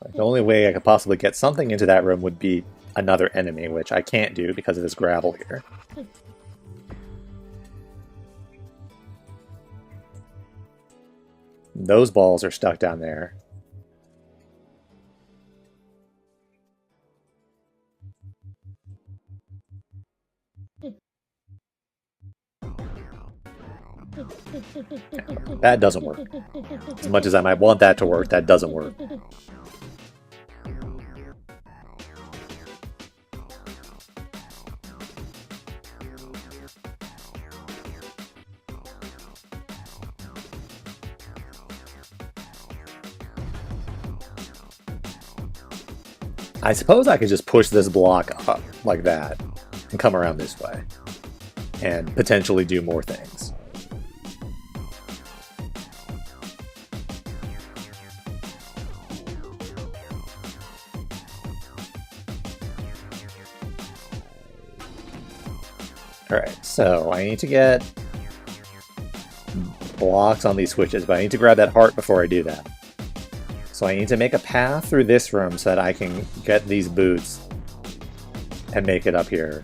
Like, the only way I could possibly get something into that room would be another enemy, which I can't do because of this gravel here. Those balls are stuck down there. That doesn't work. As much as I might want that to work, that doesn't work. I suppose I could just push this block up like that and come around this way and potentially do more things. Alright, so I need to get blocks on these switches, but I need to grab that heart before I do that. So I need to make a path through this room so that I can get these boots and make it up here.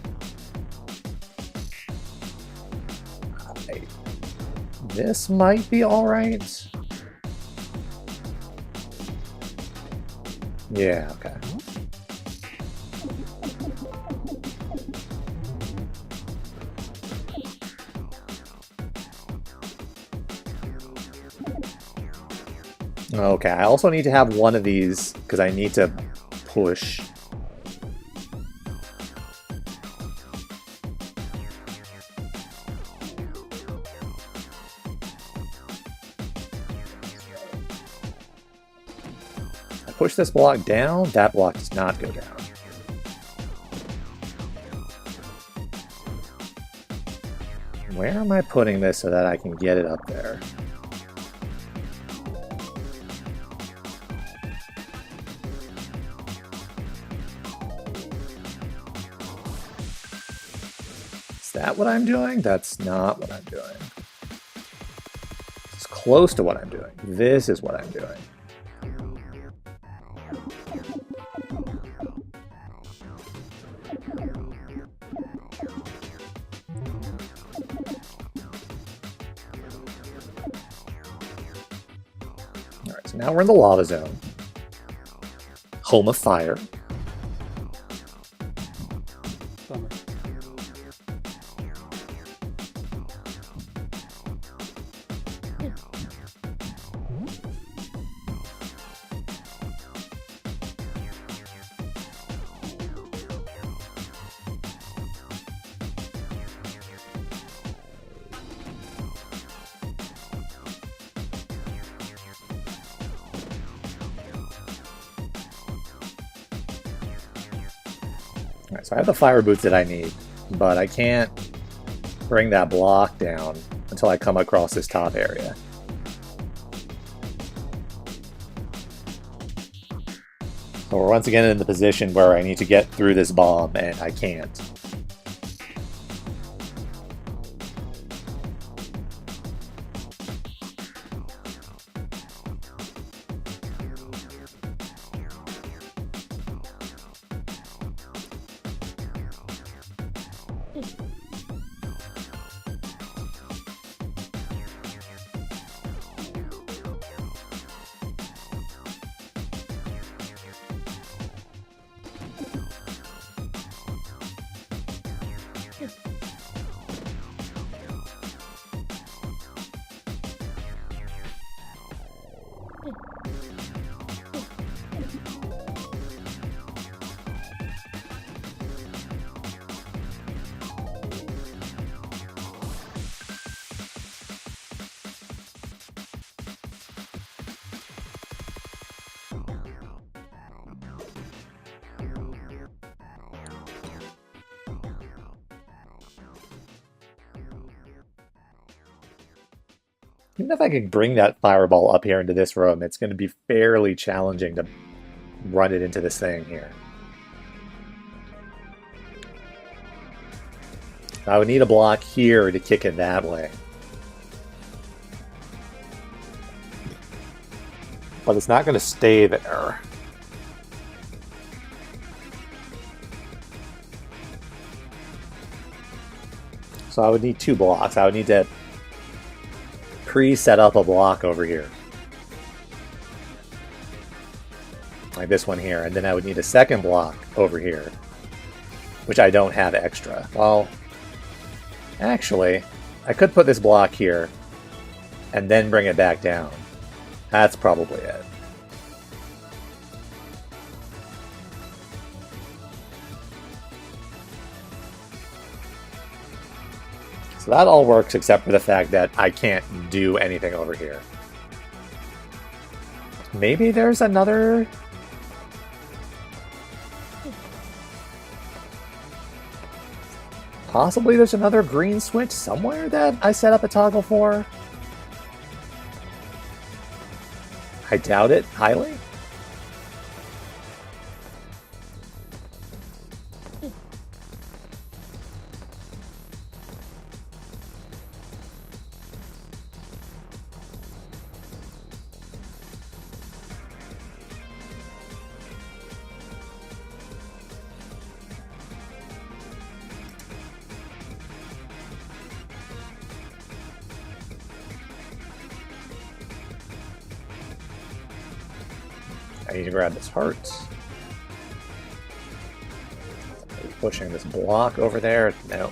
This might be alright. Yeah, okay. Okay, I also need to have one of these because I need to push. I push this block down, that block does not go down. Where am I putting this so that I can get it up there? Is that what I'm doing? That's not what I'm doing. It's close to what I'm doing. This is what I'm doing. Alright, so now we're in the lava zone. Home of fire. Bummer. Alright, so I have the fire boots that I need, but I can't bring that block down until I come across this top area. So we're once again in the position where I need to get through this bomb, and I can't. Even if I could bring that fireball up here into this room, it's going to be fairly challenging to run it into this thing here. I would need a block here to kick it that way. But it's not going to stay there. So I would need two blocks. I would need to pre-set up a block over here. Like this one here. And then I would need a second block over here, which I don't have extra. Well, actually, I could put this block here and then bring it back down. That's probably it. So that all works except for the fact that I can't do anything over here. Maybe there's another... Possibly there's another green switch somewhere that I set up a toggle for? I doubt it highly. I need to grab this heart. Pushing this block over there. No.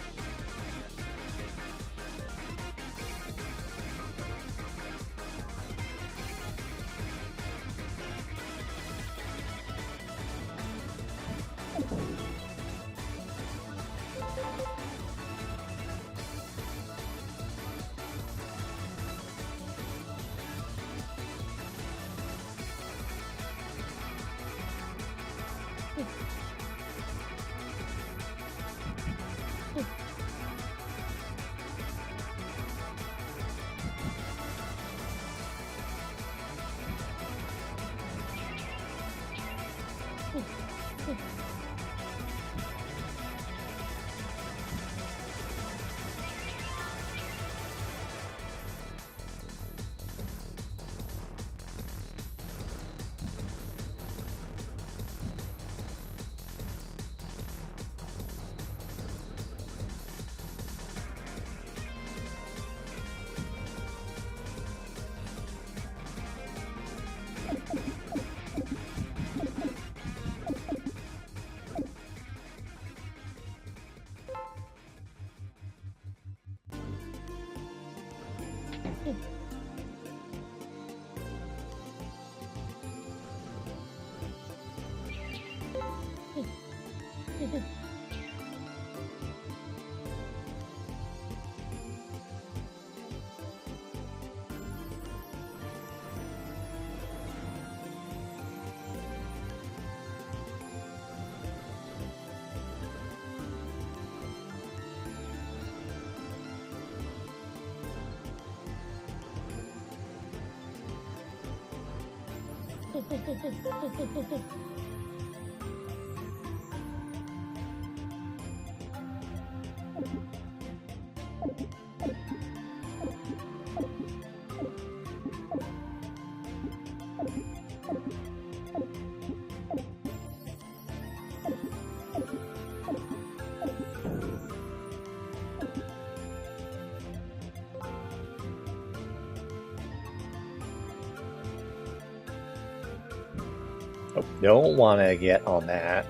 Oh, don't want to get on that.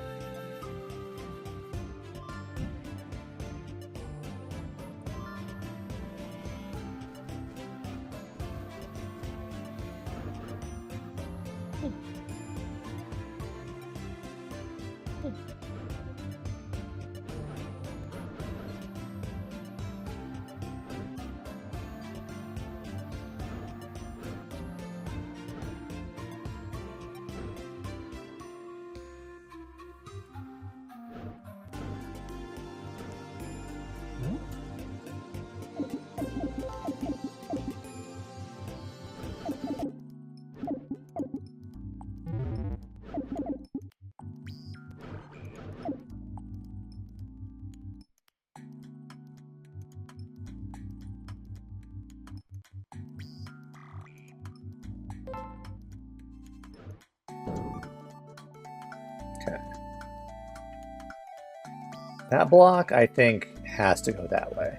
That block, I think, has to go that way.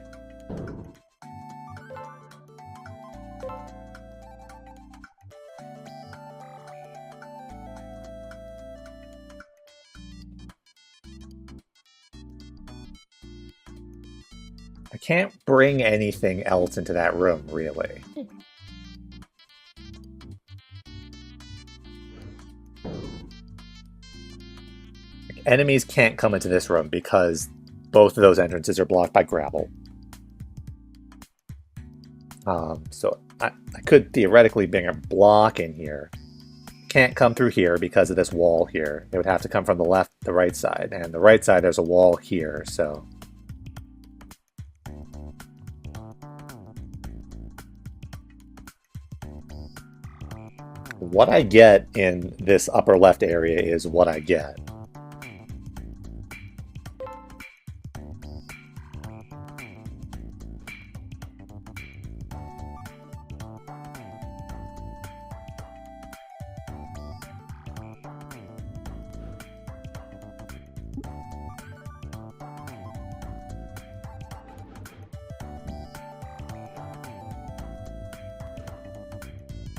I can't bring anything else into that room, really. enemies can't come into this room because both of those entrances are blocked by gravel. So I could theoretically bring a block in here. Can't come through here because of this wall here. It would have to come from the right side. And the right side, there's a wall here, so... What I get in this upper left area is what I get.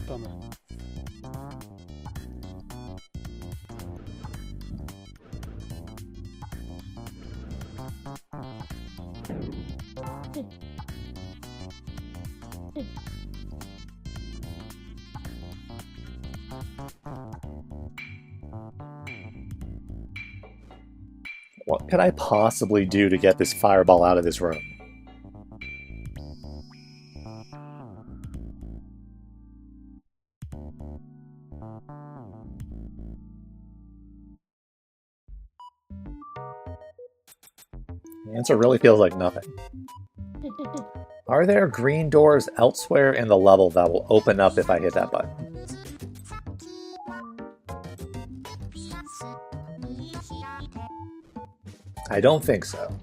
Bummer. What could I possibly do to get this fireball out of this room? The answer really feels like nothing. Are there green doors elsewhere in the level that will open up if I hit that button? I don't think so.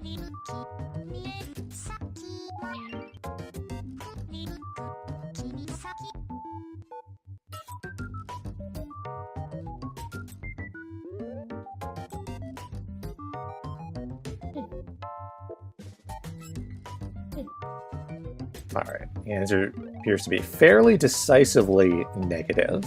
Alright, the answer appears to be fairly decisively negative.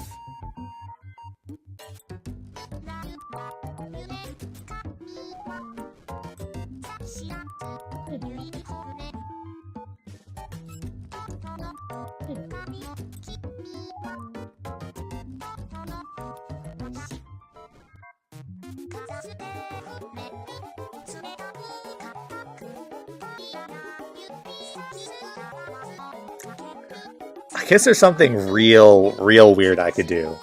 I guess there's something real weird I could do.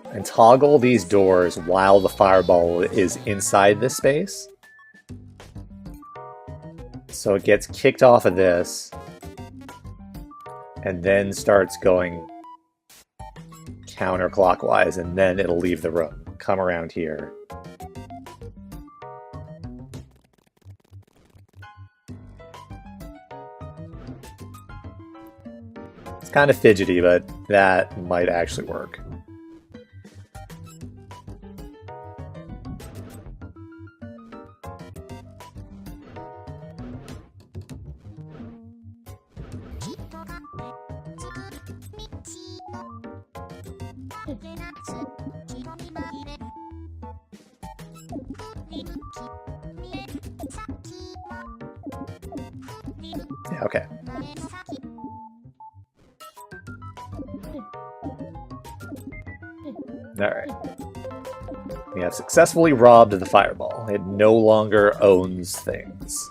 And toggle these doors while the fireball is inside this space. So it gets kicked off of this. And then starts going counterclockwise, and then it'll leave the room. Come around here. It's kind of fidgety, but that might actually work. Yeah, okay. Alright. We have successfully robbed the fireball. It no longer owns things.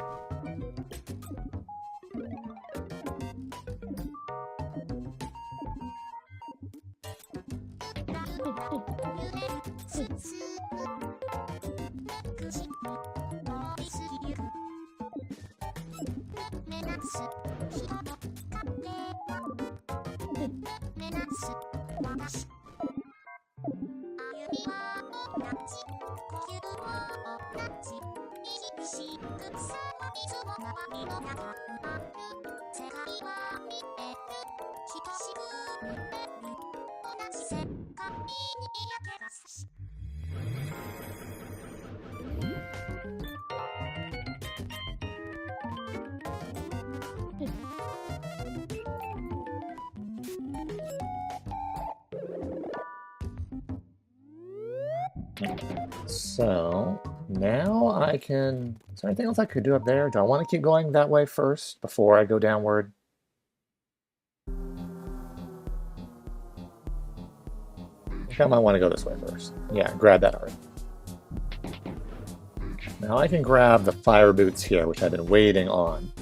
So, now I can... Is there anything else I could do up there? Do I want to keep going that way first before I go downward? I think I might want to go this way first. Yeah, grab that heart. Now I can grab the fire boots here, which I've been waiting on.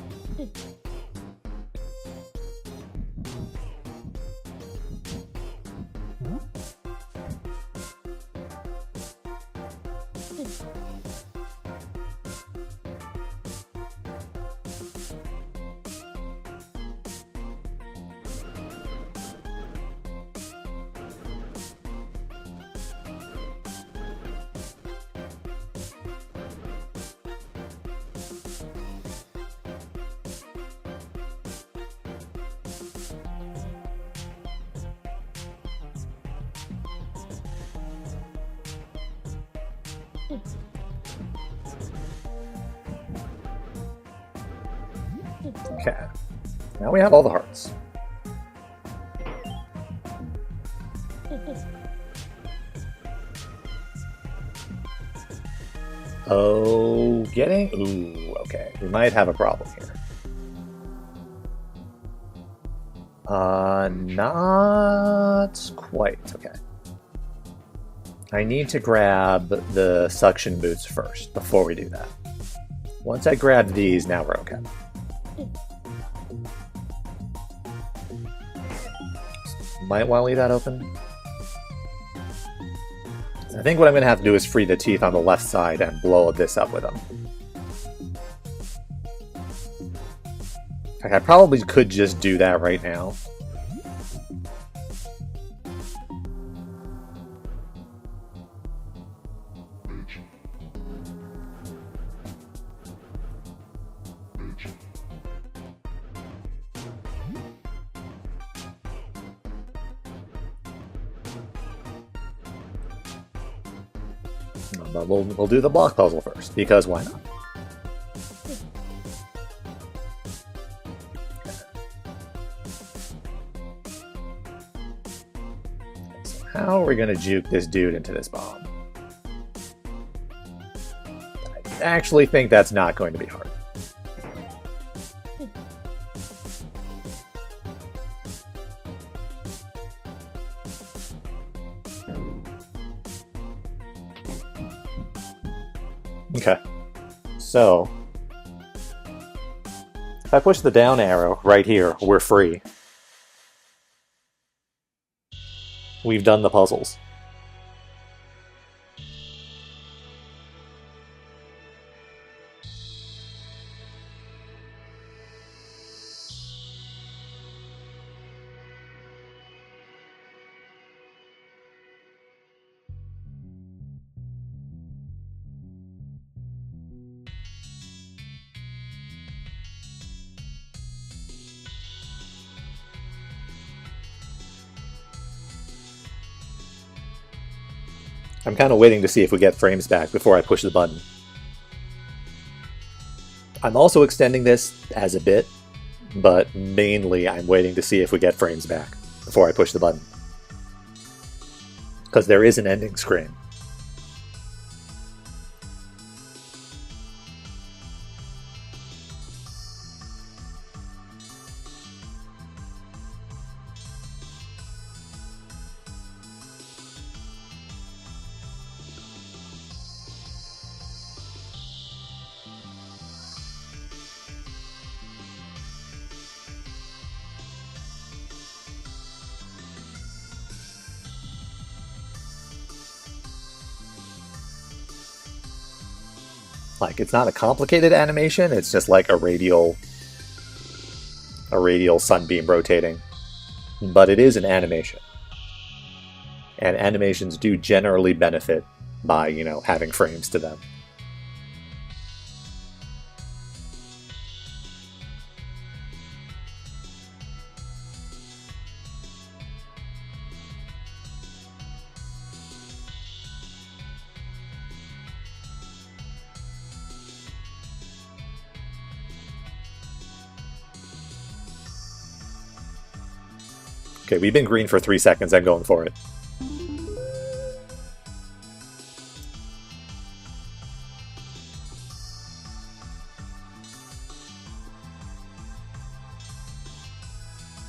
Okay. Now we have all the hearts. Oh, getting... Ooh, okay. We might have a problem here. Not quite. Okay. I need to grab the suction boots first before we do that. Once I grab these, now we're okay. Might want to leave that open. I think what I'm going to have to do is free the teeth on the left side and blow this up with them. I probably could just do that right now. But we'll do the block puzzle first, because why not? So how are we going to juke this dude into this bomb? I actually think that's not going to be hard. Okay, so if I push the down arrow right here, we're free. We've done the puzzles. I'm kind of waiting to see if we get frames back before I push the button. I'm also extending this as a bit, but mainly I'm waiting to see if we get frames back before I push the button. Because there is an ending screen. Like, it's not a complicated animation, it's just like a radial sunbeam rotating. But it is an animation. And animations do generally benefit by, you know, having frames to them. Okay, we've been green for 3 seconds. I'm going for it.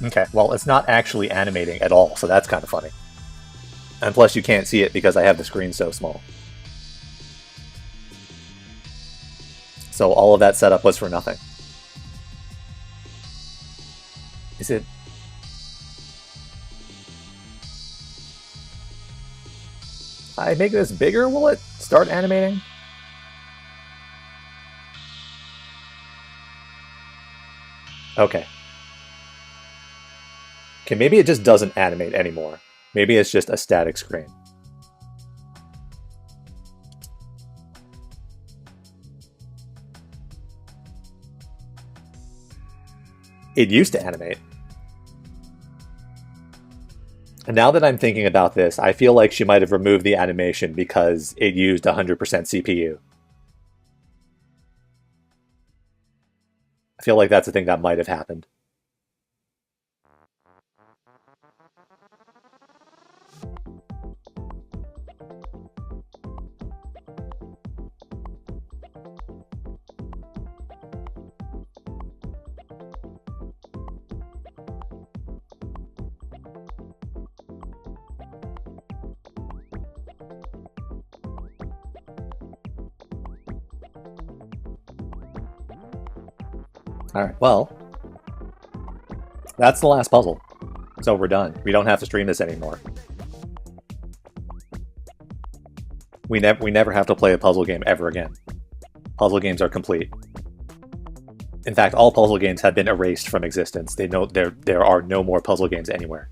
Okay, well, it's not actually animating at all, so that's kind of funny. And plus, you can't see it because I have the screen so small. So all of that setup was for nothing. Is it... If I make this bigger, will it start animating? Okay. Okay, maybe it just doesn't animate anymore. Maybe it's just a static screen. It used to animate. And now that I'm thinking about this, I feel like she might have removed the animation because it used 100% CPU. I feel like that's a thing that might have happened. Alright, well, that's the last puzzle. So we're done. We don't have to stream this anymore. We never have to play a puzzle game ever again. Puzzle games are complete. In fact, all puzzle games have been erased from existence. There are no more puzzle games anywhere.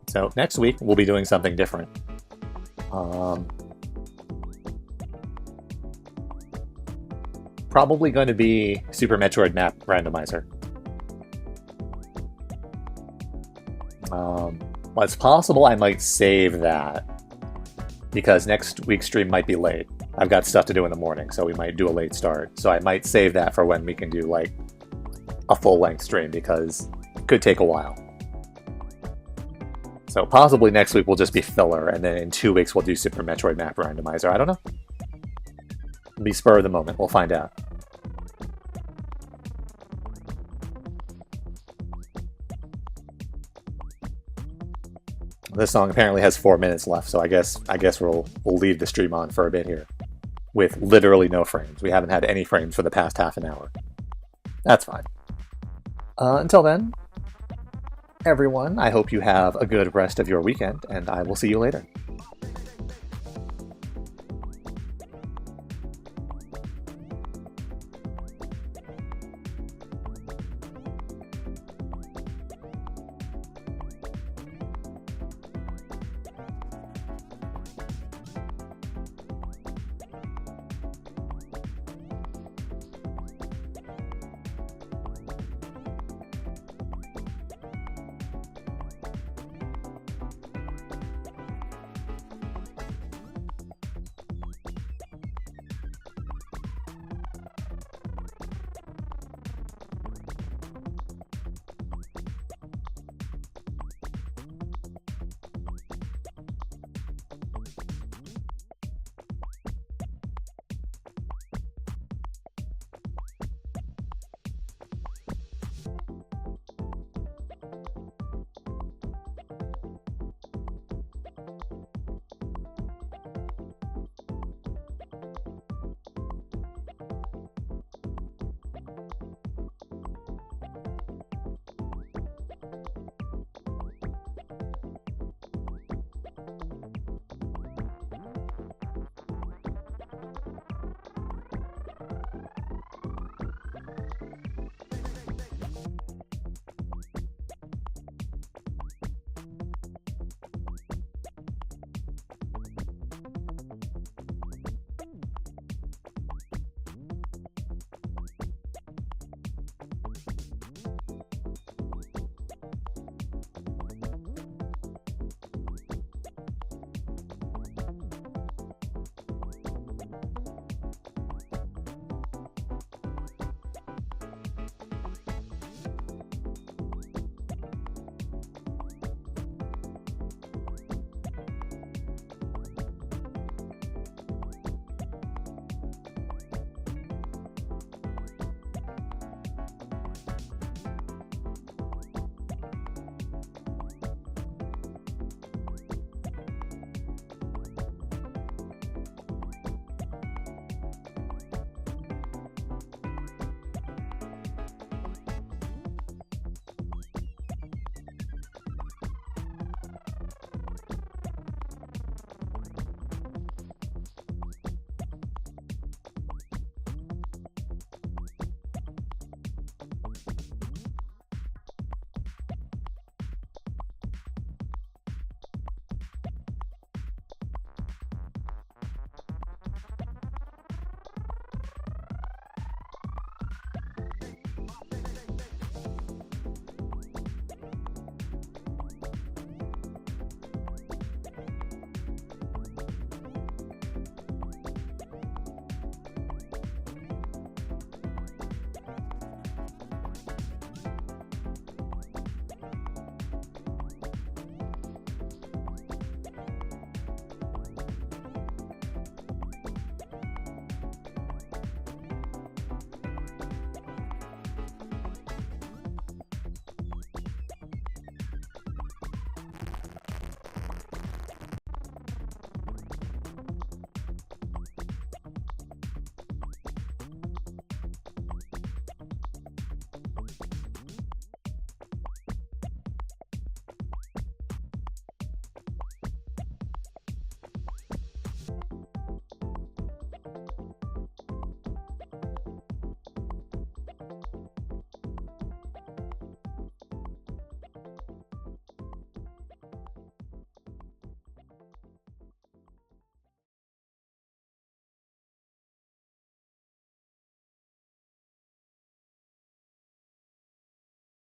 So next week we'll be doing something different. Probably going to be Super Metroid Map Randomizer. Well, it's possible I might save that because next week's stream might be late. I've got stuff to do in the morning, so we might do a late start. So I might save that for when we can do like a full-length stream because it could take a while. So possibly next week will just be filler, and then in 2 weeks we'll do Super Metroid Map Randomizer. I don't know. It'll be spur of the moment. We'll find out. This song apparently has 4 minutes left, so I guess we'll leave the stream on for a bit here, with literally no frames. We haven't had any frames for the past half an hour. That's fine. Until then, everyone, I hope you have a good rest of your weekend, and I will see you later.